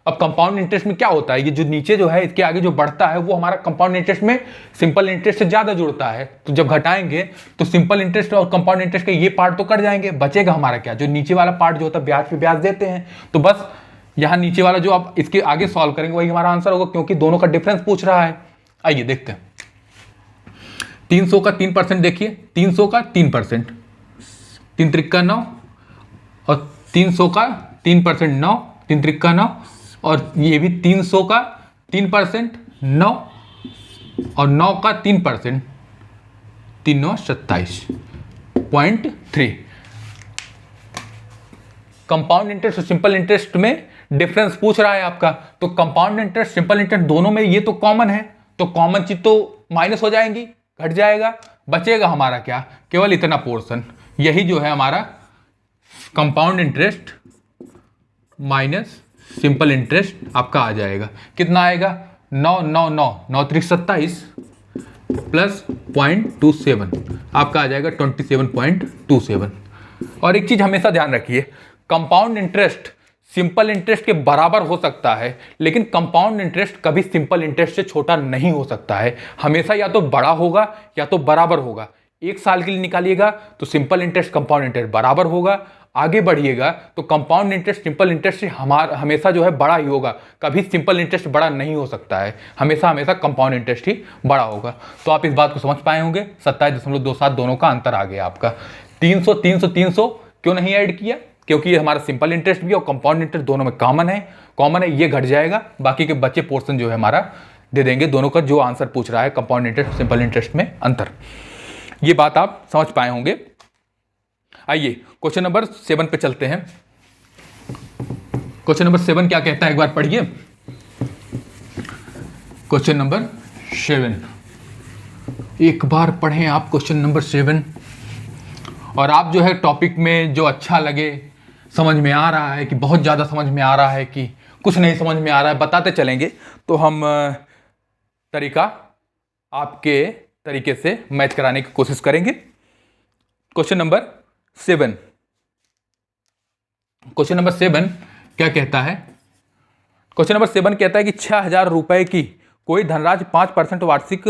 S1: अब कंपाउंड इंटरेस्ट में क्या होता है, ये जो नीचे जो है इसके आगे जो बढ़ता है वो हमारा कंपाउंड इंटरेस्ट में सिंपल इंटरेस्ट से ज्यादा जुड़ता है। तो जब घटाएंगे तो सिंपल इंटरेस्ट और कंपाउंड इंटरेस्ट के ये पार्ट तो कट जाएंगे, बचेगा हमारा क्या, जो नीचे वाला पार्ट जो होता है ब्याज पे ब्याज देते हैं। तो बस यहाँ नीचे वाला जो आप इसके आगे सॉल्व करेंगे वही हमारा आंसर होगा, क्योंकि दोनों का डिफरेंस पूछ रहा है। आइए देखते हैं। 300 का 3% देखिए, 300 का 3%, 3 त्रिक्का 9, और 300 का 3% 9, 3 त्रिक्का 9, और ये भी 300 का 3% 9, और 9 का 3%, 3 9 27.3। कंपाउंड इंटरेस्ट और सिंपल इंटरेस्ट में डिफरेंस पूछ रहा है आपका। तो कंपाउंड इंटरेस्ट सिंपल इंटरेस्ट दोनों में ये तो कॉमन है, तो कॉमन चीज तो माइनस हो जाएंगी, घट जाएगा, बचेगा हमारा क्या, केवल इतना पोर्शन। यही जो है हमारा compound interest minus simple interest आपका आ जाएगा। कितना आएगा, 9 9 9 9 3 27 प्लस 0.27 आपका आ जाएगा 27.27। और एक चीज हमेशा ध्यान रखिए, कंपाउंड इंटरेस्ट सिंपल इंटरेस्ट के बराबर हो सकता है, लेकिन कंपाउंड इंटरेस्ट कभी सिंपल इंटरेस्ट से छोटा नहीं हो सकता है। हमेशा या तो बड़ा होगा या तो बराबर होगा। 1 साल के लिए निकालिएगा तो सिंपल इंटरेस्ट कंपाउंड इंटरेस्ट बराबर होगा, आगे बढ़िएगा तो कंपाउंड इंटरेस्ट सिंपल इंटरेस्ट से हमेशा जो है बड़ा ही होगा। कभी सिंपल इंटरेस्ट बड़ा नहीं हो सकता है, हमेशा हमेशा कंपाउंड इंटरेस्ट ही बड़ा होगा। तो आप इस बात को समझ पाए होंगे। 27.27 दोनों का अंतर आ गया आपका। 300 300 300 क्यों नहीं ऐड किया, क्योंकि ये हमारा सिंपल इंटरेस्ट भी और कंपाउंड इंटरेस्ट दोनों में कॉमन है, ये घट जाएगा, बाकी के बचे पोर्शन जो है हमारा दे देंगे। दोनों का जो आंसर पूछ रहा है कंपाउंड इंटरेस्ट सिंपल इंटरेस्ट में अंतर, ये बात आप समझ पाए होंगे। आइए क्वेश्चन नंबर 7 पे चलते हैं। क्वेश्चन नंबर 7 क्या कहता है, एक बार पढ़िए। क्वेश्चन नंबर 7, एक बार पढ़ें आप क्वेश्चन नंबर 7, और आप जो है टॉपिक में जो अच्छा लगे, समझ में आ रहा है कि बहुत ज़्यादा समझ में आ रहा है कि कुछ नहीं समझ में आ रहा है, बताते चलेंगे तो हम तरीका आपके तरीके से मैच कराने की कोशिश करेंगे। क्वेश्चन नंबर 7 क्या कहता है? क्वेश्चन नंबर 7 कहता है कि 6,000 रुपए की कोई धनराशि 5% वार्षिक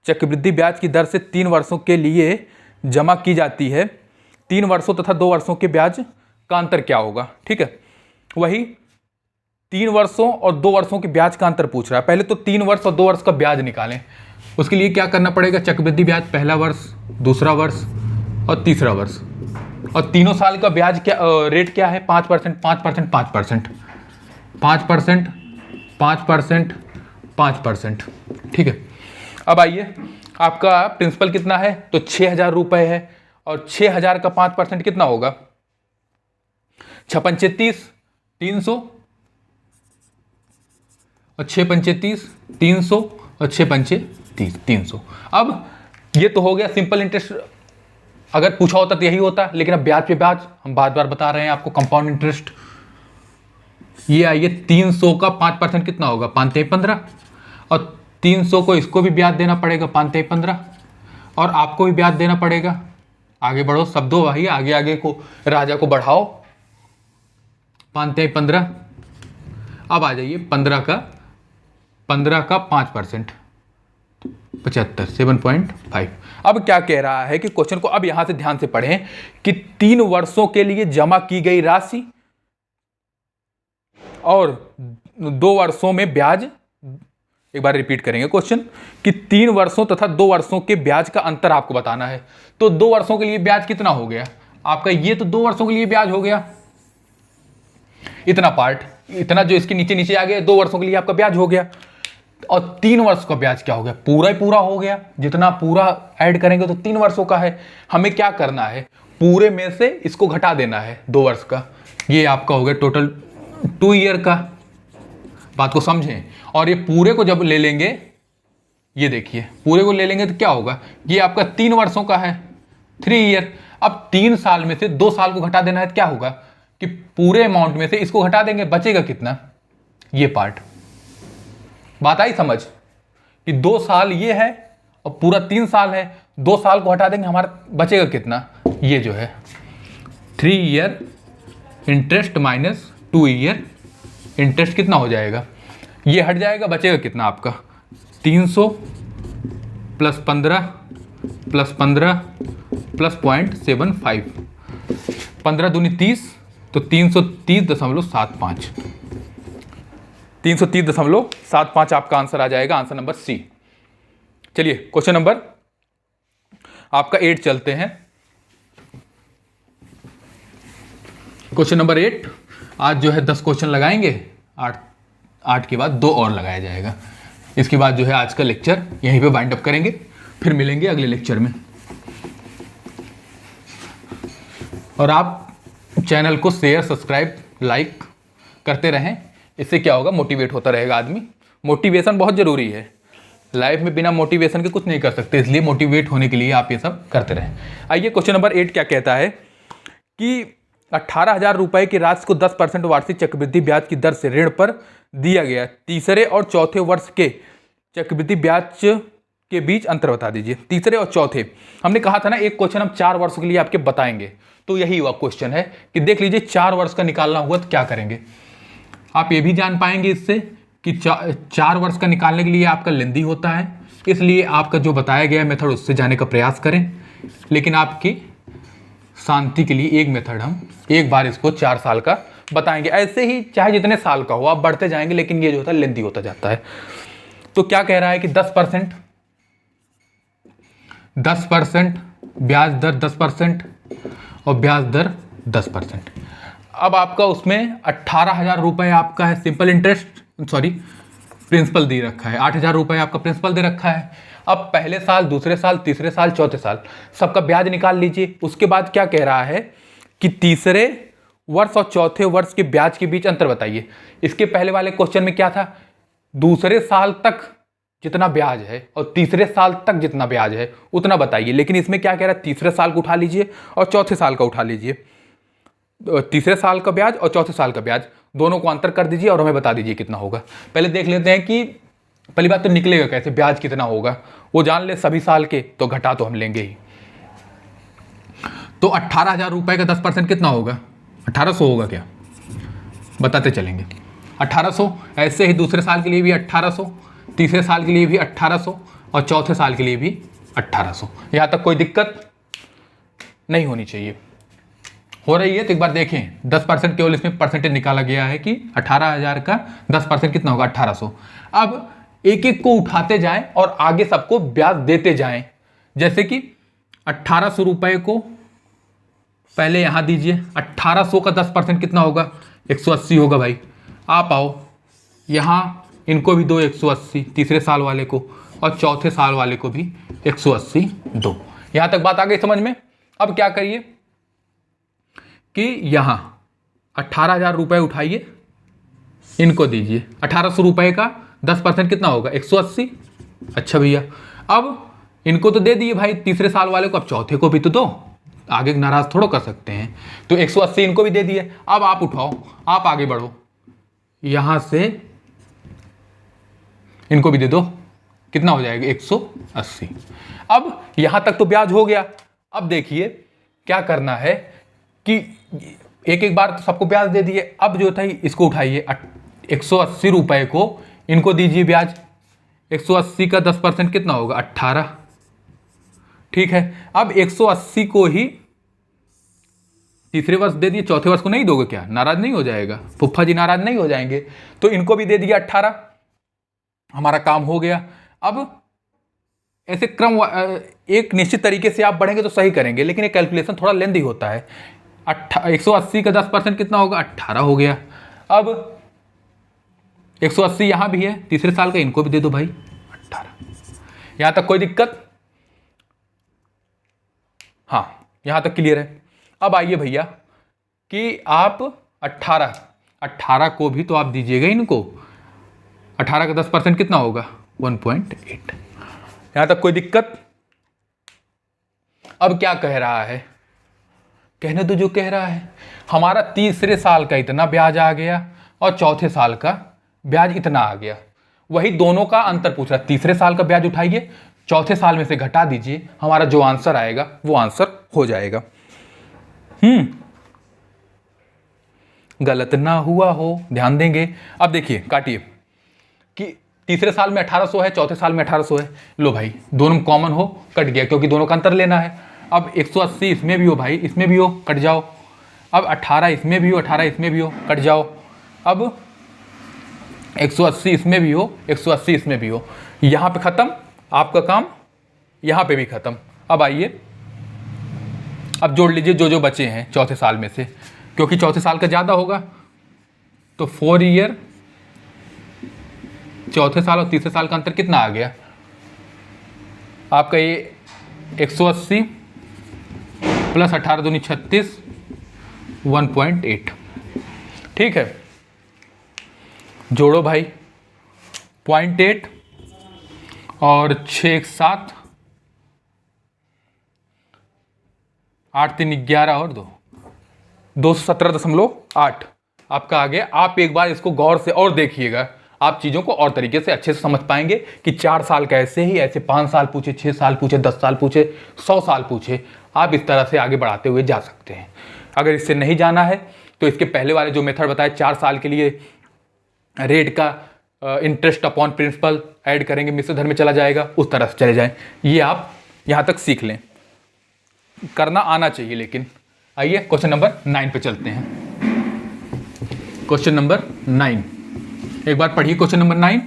S1: चक्रवृद्धि ब्याज की दर से 3 वर्षों के लिए जमा की जाती है। 3 वर्षों तथा 2 वर्षों के ब्याज का अंतर क्या होगा? ठीक है, वही 3 वर्षों और 2 वर्षों के ब्याज का अंतर पूछ रहा है। पहले तो 3 वर्ष और 2 वर्ष का ब्याज निकालें। उसके लिए क्या करना पड़ेगा? चक्रवृद्धि ब्याज पहला वर्ष, दूसरा वर्ष और तीसरा वर्ष, और तीनों साल का ब्याज क्या रेट क्या है? 5%, 5%, 5%, 5%, 5%, 5%। ठीक है, अब आइए, आपका प्रिंसिपल कितना है? तो 6,000 रुपए है, और 6,000 का 5% कितना होगा? 6 पंचे 30, 300, और 6 पंचे 30, 300, और 6 पंचे 30, 300। अब ये तो हो गया सिंपल इंटरेस्ट। अगर पूछा होता तो यही होता, लेकिन अब ब्याज पे ब्याज, हम बार बार बता रहे हैं आपको, कंपाउंड इंटरेस्ट। ये आइए, 300 का 5% कितना होगा? 5×15, और 300 को इसको भी ब्याज देना पड़ेगा 5×15, और आपको भी ब्याज देना पड़ेगा। आगे बढ़ो, सब दो भाई, आगे आगे को राजा को बढ़ाओ। 5×15, अब आ जाइए 15 का 5%, 75, 7.5। अब क्या कह रहा है कि क्वेश्चन को अब यहां से ध्यान से पढ़ें कि 3 वर्षों के लिए जमा की गई राशि और 2 वर्षों में ब्याज। एक बार रिपीट करेंगे क्वेश्चन कि 3 वर्षों तथा 2 वर्षों के ब्याज का अंतर आपको बताना है। तो 2 वर्षों के लिए ब्याज कितना हो गया आपका? ये तो 2 वर्षों के लिए ब्याज हो गया, इतना पार्ट, इतना जो इसके नीचे नीचे आ गया, 2 वर्षों के लिए आपका ब्याज हो गया। और 3 वर्ष का ब्याज क्या हो गया? पूरा ही पूरा हो गया, जितना पूरा ऐड करेंगे तो 3 वर्षों का है। हमें क्या करना है? पूरे में से इसको घटा देना है 2 वर्ष का। ये आपका हो गया टोटल 2 ईयर का। बात को समझें। और ये पूरे को जब ले लेंगे, ये देखिए पूरे को ले लेंगे तो क्या होगा? ये आपका 3 वर्षों का है, 3 ईयर। अब 3 साल में से 2 साल को घटा देना है तो क्या होगा कि पूरे अमाउंट में से इसको घटा देंगे, बचेगा कितना? ये पार्ट। बात आई समझ कि 2 साल ये है और पूरा 3 साल है, 2 साल को हटा देंगे, हमारा बचेगा कितना? ये जो है 3 year interest minus 2 year interest कितना हो जाएगा? ये हट जाएगा, बचेगा कितना आपका? 300 प्लस 15 प्लस 15 प्लस 0.75, 15 दूनी 30, तो 330.75, 330.75 आपका आंसर आ जाएगा, आंसर नंबर सी। चलिए क्वेश्चन नंबर आपका 8 चलते हैं। क्वेश्चन नंबर 8, आज जो है 10 क्वेश्चन लगाएंगे, 8 के बाद 2 और लगाया जाएगा। इसके बाद जो है आज का लेक्चर यहीं पे वाइंड अप करेंगे, फिर मिलेंगे अगले लेक्चर में। और आप चैनल को शेयर, सब्सक्राइब, लाइक करते रहें। इससे क्या होगा? मोटिवेट होता रहेगा आदमी। मोटिवेशन बहुत ज़रूरी है, लाइफ में बिना मोटिवेशन के कुछ नहीं कर सकते, इसलिए मोटिवेट होने के लिए आप ये सब करते रहें। आइए क्वेश्चन नंबर 8 क्या कहता है कि 18,000 रुपये की राशि को 10% वार्षिक चक्रवृद्धि ब्याज की दर से ऋण पर दिया गया। तीसरे और चौथे वर्ष के चक्रवृद्धि ब्याज के बीच अंतर बता दीजिए। तीसरे और चौथे, हमने कहा था ना एक क्वेश्चन हम 4 वर्षों के लिए आपके बताएंगे, तो यही हुआ क्वेश्चन है कि देख लीजिए 4 वर्ष का निकालना हुआ तो क्या करेंगे। आप ये भी जान पाएंगे इससे कि 4 वर्ष का निकालने के लिए आपका लेंदी होता है, इसलिए आपका जो बताया गया मेथड उससे जाने का प्रयास करें। लेकिन आपकी शांति के लिए एक मेथड हम एक बार इसको 4 साल का बताएंगे। ऐसे ही चाहे जितने साल का हो आप बढ़ते जाएंगे, लेकिन ये जो होता है लेंदी होता जाता है। तो क्या कह रहा है कि 10% ब्याज दर 10% और ब्याज दर 10%। अब आपका उसमें 18,000 रुपये आपका है सिंपल इंटरेस्ट, सॉरी प्रिंसिपल दे रखा है। 8,000 रुपये आपका प्रिंसिपल दे रखा है। अब पहले साल, दूसरे साल, तीसरे साल, चौथे साल सबका ब्याज निकाल लीजिए। उसके बाद क्या कह रहा है कि तीसरे वर्ष और चौथे वर्ष के ब्याज के बीच अंतर बताइए। इसके पहले वाले क्वेश्चन में क्या था? दूसरे साल तक जितना ब्याज है और तीसरे साल तक जितना ब्याज है उतना बताइए। लेकिन इसमें क्या कह रहा है? तीसरे साल को उठा लीजिए और चौथे साल का उठा लीजिए। तीसरे साल का ब्याज और चौथे साल का ब्याज दोनों को अंतर कर दीजिए और हमें बता दीजिए कितना होगा। पहले देख लेते हैं कि पहली बात तो निकलेगा कैसे, ब्याज कितना होगा वो जान ले सभी साल के, तो घटा तो हम लेंगे ही। तो 18,000 रुपये का 10% कितना होगा, 1800 होगा क्या, बताते चलेंगे। 1800, ऐसे ही दूसरे साल के लिए भी 1800, तीसरे साल के लिए भी 1800 और चौथे साल के लिए भी 1800। यहाँ तक कोई दिक्कत नहीं होनी चाहिए। हो रही है तो एक बार देखें, 10% केवल इसमें परसेंटेज निकाला गया है कि 18,000 का 10% कितना होगा, 1800। अब एक एक को उठाते जाएं और आगे सबको ब्याज देते जाएं। जैसे कि 1800 रुपये को पहले यहां दीजिए, 1800 का 10% कितना होगा, 180 होगा भाई। आप आओ यहां, इनको भी दो 180, तीसरे साल वाले को, और चौथे साल वाले को भी 180 दो। यहां तक बात आ गई समझ में। अब क्या करिए कि यहां 18,000 रुपये उठाइए, इनको दीजिए। 1800 रुपये का 10% कितना होगा, 180। अच्छा भैया, अब इनको तो दे दिए भाई तीसरे साल वाले को, अब चौथे को भी तो दो, आगे नाराज थोड़ा कर सकते हैं। तो 180 इनको भी दे दिए। अब आप उठाओ, आप आगे बढ़ो, यहां से इनको भी दे दो, कितना हो जाएगा, 180। अब यहां तक तो ब्याज हो गया। अब देखिए क्या करना है कि एक एक बार तो सबको ब्याज दे दिए। अब जो था इसको उठाइए, 180 रुपये को इनको दीजिए ब्याज। 180 का 10% कितना होगा, 18। ठीक है, अब 180 को ही तीसरे वर्ष दे दिए, चौथे वर्ष को नहीं दोगे क्या, नाराज नहीं हो जाएगा, फुफ्फा जी नाराज नहीं हो जाएंगे। तो इनको भी दे दिया 18, हमारा काम हो गया। अब ऐसे क्रम एक निश्चित तरीके से आप बढ़ेंगे तो सही करेंगे, लेकिन ये कैलकुलेशन थोड़ा लेंदी होता है। 180 का 10% कितना होगा, 18 हो गया। अब 180 यहां भी है, तीसरे साल का, इनको भी दे दो भाई 18। यहां तक कोई दिक्कत, हाँ यहां तक क्लियर है। अब आइए भैया कि आप 18 को भी तो आप दीजिएगा इनको। 18 का 10% कितना होगा, 1.8। यहां तक कोई दिक्कत। अब क्या कह रहा है, कहने तो जो कह रहा है, हमारा तीसरे साल का इतना ब्याज आ गया और चौथे साल का ब्याज इतना आ गया। वही दोनों का अंतर पूछ रहा है। तीसरे साल का ब्याज उठाइए, चौथे साल में से घटा दीजिए, हमारा जो आंसर आएगा वो आंसर हो जाएगा। गलत ना हुआ हो, ध्यान देंगे। अब देखिए काटिए कि तीसरे साल में 1800 है, चौथे साल में 1800 है। लो भाई दोनों कॉमन हो, कट गया, क्योंकि दोनों का अंतर लेना है। अब 180 इसमें भी हो भाई, इसमें भी हो, कट जाओ। अब 18 इसमें भी हो, 18 इसमें भी हो, कट जाओ। अब 180 इसमें भी हो, 180 इसमें भी हो। यहाँ पे ख़त्म आपका काम, यहाँ पे भी ख़त्म। अब आइए, अब जोड़ लीजिए जो जो बचे हैं चौथे साल में से, क्योंकि चौथे साल का ज़्यादा होगा। तो 4 ईयर, चौथे साल और तीसरे साल का अंतर कितना आ गया आपका, ये 180 प्लस 18 दूनी 36, 1.8। ठीक है, जोड़ो भाई 0.8 और 6 7, 8 3 11 और 2, 217.8 आपका आ गया। आप एक बार इसको गौर से और देखिएगा, आप चीज़ों को और तरीके से अच्छे से समझ पाएंगे कि 4 साल का ऐसे ही, ऐसे 5 साल पूछे, 6 साल पूछे, 10 साल पूछे, 100 साल पूछे, आप इस तरह से आगे बढ़ाते हुए जा सकते हैं। अगर इससे नहीं जाना है तो इसके पहले वाले जो मेथड बताए, 4 साल के लिए रेट का इंटरेस्ट अपॉन प्रिंसिपल ऐड करेंगे, मिश्र धर्म में चला जाएगा, उस तरह से चले जाएं। ये आप यहाँ तक सीख लें, करना आना चाहिए। लेकिन आइए क्वेश्चन नंबर 9 पे चलते हैं। क्वेश्चन नंबर 9 एक बार पढ़िए। क्वेश्चन नंबर 9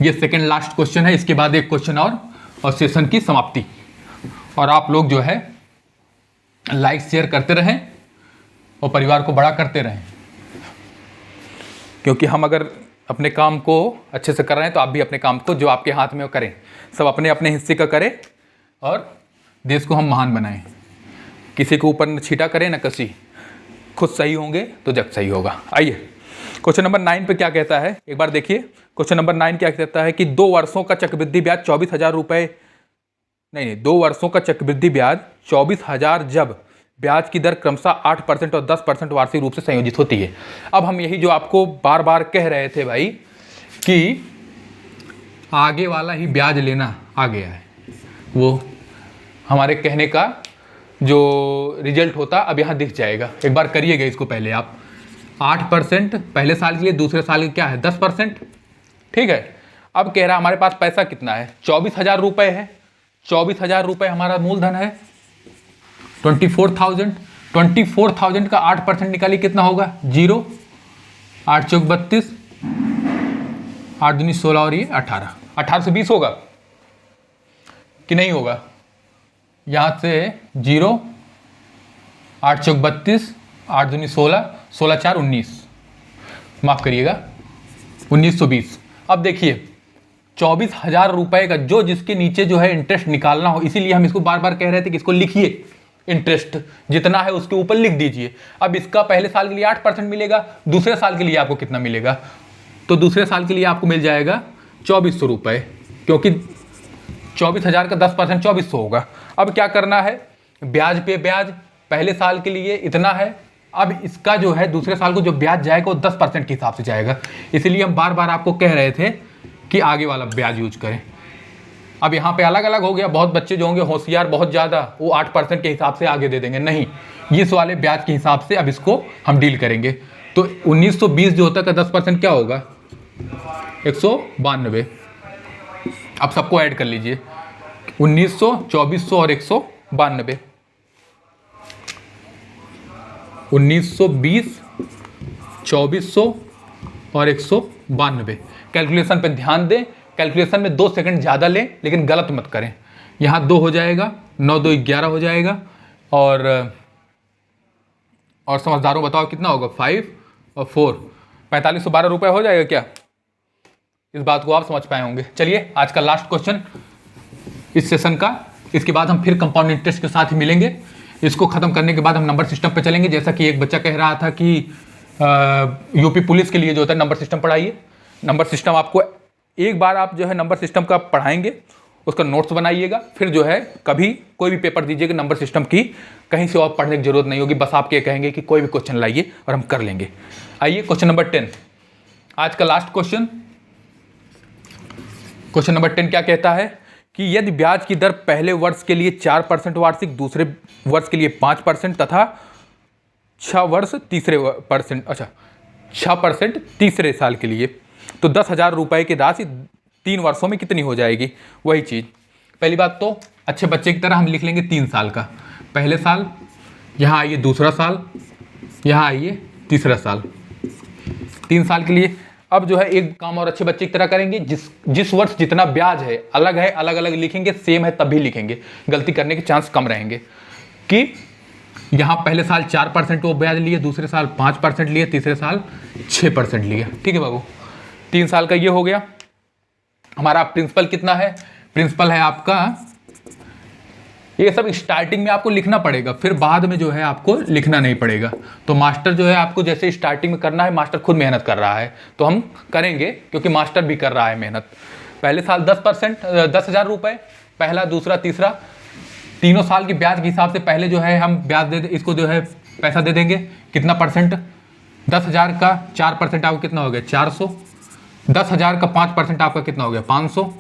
S1: ये सेकंड लास्ट क्वेश्चन है, इसके बाद एक क्वेश्चन और सेशन की समाप्ति। और आप लोग जो है लाइक शेयर करते रहें और परिवार को बड़ा करते रहें, क्योंकि हम अगर अपने काम को अच्छे से कर रहे हैं तो आप भी अपने काम को जो आपके हाथ में करें, सब अपने अपने हिस्से का करें और देश को हम महान बनाएं। किसी के ऊपर न छीटा करें न कसी, खुद सही होंगे तो जग सही होगा। आइए क्वेश्चन नंबर 9 पे क्या कहता है, एक बार देखिए। क्वेश्चन नंबर 9 क्या कहता है कि 2 वर्षों का चक्रवृद्धि ब्याज 24,000 रुपये, नहीं 2 वर्षों का चक्रवृद्धि ब्याज 24,000 जब ब्याज की दर क्रमशः 8% और 10% वार्षिक रूप से संयोजित होती है। अब हम यही जो आपको बार बार कह रहे थे भाई कि आगे वाला ही ब्याज लेना आ गया है, वो हमारे कहने का जो रिजल्ट होता अब यहाँ दिख जाएगा। एक बार करिएगा इसको पहले आप। 8% पहले साल के लिए, दूसरे साल के क्या है 10%। ठीक है, अब कह रहा हमारे पास पैसा कितना है, 24,000 रुपये है। 24,000 रुपये हमारा मूलधन है। 24,000, 24,000 का 8% निकालिए कितना होगा, 0। 8 चौक 32, 8 दूनी 16 और ये 18। 18 से 20 होगा कि नहीं होगा, यहाँ से 0, 8 चौक 32, 8 दूनी 16, 16 4 19, माफ़ करिएगा 1920। अब देखिए 24,000 रुपये का जो जिसके नीचे जो है इंटरेस्ट निकालना हो, इसीलिए हम इसको बार बार कह रहे थे कि इसको लिखिए, इंटरेस्ट जितना है उसके ऊपर लिख दीजिए। अब इसका पहले साल के लिए 8% मिलेगा, दूसरे साल के लिए आपको कितना मिलेगा, तो दूसरे साल के लिए आपको मिल जाएगा 2,400 रुपये, क्योंकि 24,000 का 10% 2,400 होगा। अब क्या करना है, ब्याज पे ब्याज, पहले साल के लिए इतना है, अब इसका जो है दूसरे साल को जो ब्याज जाएगा वो 10% के हिसाब से जाएगा। इसीलिए हम बार बार आपको कह रहे थे कि आगे वाला ब्याज यूज करें। अब यहाँ पे अलग अलग हो गया, बहुत बच्चे जो होंगे होशियार बहुत ज़्यादा, वो 8% के हिसाब से आगे दे देंगे, नहीं, इस वाले ब्याज के हिसाब से अब इसको हम डील करेंगे। तो 1920 जो होता है का 10% क्या होगा, 192। अब सबको ऐड कर लीजिए, 1900, 2400 और 192। 1920, 2400 और 192। कैलकुलेशन पे ध्यान दें, कैलकुलेशन में 2 सेकंड ज़्यादा लें, लेकिन गलत मत करें। यहाँ 2 हो जाएगा, 9 2 11 हो जाएगा, और समझदारों बताओ कितना होगा, 5 और 4, 4512 रुपये हो जाएगा क्या? इस बात को आप समझ पाए होंगे। चलिए आज का लास्ट क्वेश्चन इस सेशन का, इसके बाद हम फिर कंपाउंड इंटरेस्ट के साथ ही मिलेंगे। इसको खत्म करने के बाद हम नंबर सिस्टम पे चलेंगे। जैसा कि एक बच्चा कह रहा था कि यूपी पुलिस के लिए जो होता है नंबर सिस्टम पढ़ाइए। नंबर सिस्टम आपको एक बार आप जो है नंबर सिस्टम का पढ़ाएंगे, उसका नोट्स बनाइएगा, फिर जो है कभी कोई भी पेपर दीजिएगा नंबर सिस्टम की, कहीं से और पढ़ने की जरूरत नहीं होगी, बस आप ये कहेंगे कि कोई भी क्वेश्चन लाइए और हम कर लेंगे। आइए क्वेश्चन नंबर 10, आज का लास्ट क्वेश्चन। क्वेश्चन नंबर 10 क्या कहता है कि यदि ब्याज की दर पहले वर्ष के लिए 4% वार्षिक, दूसरे वर्ष के लिए 5% तथा 6% तीसरे साल के लिए, तो 10,000 रुपये की राशि 3 वर्षों में कितनी हो जाएगी? वही चीज़, पहली बात तो अच्छे बच्चे की तरह हम लिख लेंगे 3 साल का, पहले साल, यहाँ आइए दूसरा साल, यहाँ आइए तीसरा साल, 3 साल के लिए। अब जो है एक काम और अच्छे बच्चे की तरह करेंगे, जिस वर्ष जितना ब्याज है अलग अलग लिखेंगे, सेम है तभी लिखेंगे, गलती करने के चांस कम रहेंगे। कि यहाँ पहले साल 4% वो ब्याज लिए, दूसरे साल 5% लिए, तीसरे साल 6% लिए। ठीक है बाबू, 3 साल का ये हो गया। हमारा प्रिंसिपल कितना है, प्रिंसिपल है आपका, ये सब स्टार्टिंग में आपको लिखना पड़ेगा, फिर बाद में जो है आपको लिखना नहीं पड़ेगा। तो मास्टर जो है आपको जैसे स्टार्टिंग में करना है, मास्टर खुद मेहनत कर रहा है तो हम करेंगे, क्योंकि मास्टर भी कर रहा है मेहनत। पहले साल 10%, 10,000 रुपये, पहला दूसरा तीसरा, तीनों साल के ब्याज के हिसाब से पहले जो है हम ब्याज दे, इसको जो है पैसा दे देंगे। कितना परसेंट, 10,000 का 4% आपको कितना हो गया, 400। 10,000 का 5% आपका कितना हो गया, 500।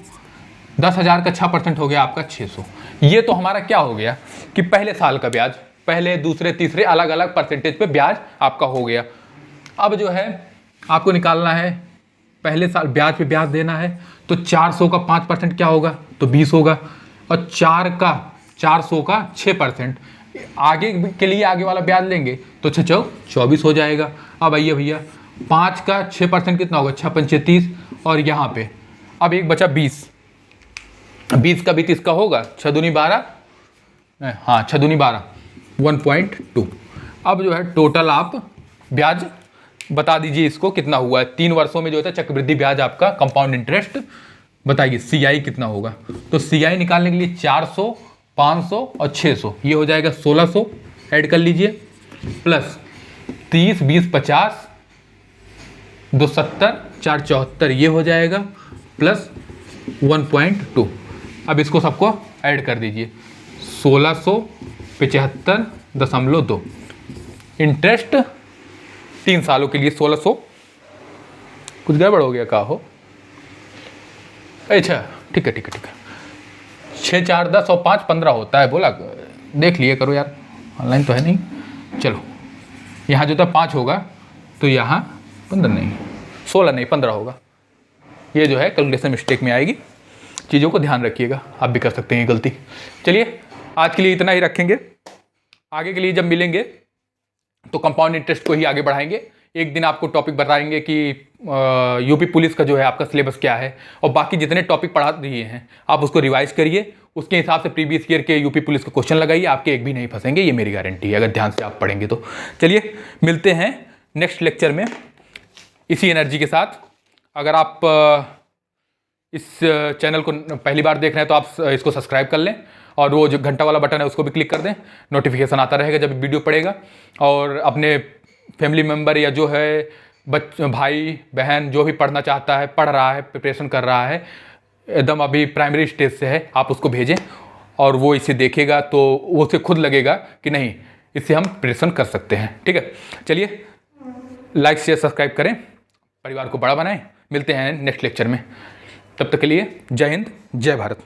S1: 10,000 का 6% हो गया आपका 600। ये तो हमारा क्या हो गया कि पहले साल का ब्याज, पहले दूसरे तीसरे अलग अलग परसेंटेज पे ब्याज आपका हो गया। अब जो है आपको निकालना है, पहले साल ब्याज पे ब्याज देना है, तो 400 का 5% क्या होगा, तो 20 होगा, और 400 का 6% आगे के लिए आगे वाला ब्याज लेंगे तो 6 चौक 24 हो जाएगा। अब आइए भैया, 5 का 6% कितना होगा, 6 पंचे 30, और यहाँ पे अब एक बचा 20 का भी 30 का होगा, 6 दूनी 12, हाँ 6 दूनी 12, 1.2। अब जो है टोटल आप ब्याज बता दीजिए इसको कितना हुआ है 3 वर्षों में जो होता है चक्रवृद्धि ब्याज आपका, कंपाउंड इंटरेस्ट बताइए CI कितना होगा। तो CI निकालने के लिए 400, 500 और 600, ये हो जाएगा 1600, ऐड कर लीजिए, प्लस 30, 20, 50, 2 70, 4 74, ये हो जाएगा, प्लस 1.2। अब इसको सबको ऐड कर दीजिए, 1675.2। इंटरेस्ट 3 सालों के लिए 1600, कुछ गड़बड़ हो गया, कहा हो अच्छा ठीक है ठीक है ठीक है, 6 4 10 और 5 15 होता है बोला, देख लिए करो यार, ऑनलाइन तो है नहीं। चलो यहाँ जो था 5 होगा, तो यहाँ 15 नहीं, 16 नहीं 15 होगा। ये जो है कैलकुलेशन मिस्टेक में आएगी, चीज़ों को ध्यान रखिएगा, आप भी कर सकते हैं ये गलती। चलिए आज के लिए इतना ही रखेंगे, आगे के लिए जब मिलेंगे तो कंपाउंड इंटरेस्ट को ही आगे बढ़ाएंगे। एक दिन आपको टॉपिक बताएंगे कि यूपी पुलिस का जो है आपका सिलेबस क्या है, और बाकी जितने टॉपिक पढ़ा दिए हैं आप उसको रिवाइज करिए, उसके हिसाब से प्रीवियस ईयर के यूपी पुलिस के क्वेश्चन लगाइए, आपके एक भी नहीं फंसेंगे, ये मेरी गारंटी है अगर ध्यान से आप पढ़ेंगे तो। चलिए मिलते हैं नेक्स्ट लेक्चर में इसी एनर्जी के साथ। अगर आप इस चैनल को पहली बार देख रहे हैं तो आप इसको सब्सक्राइब कर लें, और वो जो घंटा वाला बटन है उसको भी क्लिक कर दें, नोटिफिकेशन आता रहेगा जब वीडियो पड़ेगा। और अपने फैमिली मेम्बर या जो है भाई बहन जो भी पढ़ना चाहता है, पढ़ रहा है, प्रिपरेशन कर रहा है, एकदम अभी प्राइमरी स्टेज से है, आप उसको भेजें और वो इसे देखेगा तो वो उसे खुद लगेगा कि नहीं इससे हम प्रिपरेशन कर सकते हैं। ठीक है, चलिए लाइक शेयर सब्सक्राइब करें, परिवार को बड़ा बनाएं। मिलते हैं नेक्स्ट लेक्चर में, तब तक के लिए जय हिंद जय भारत।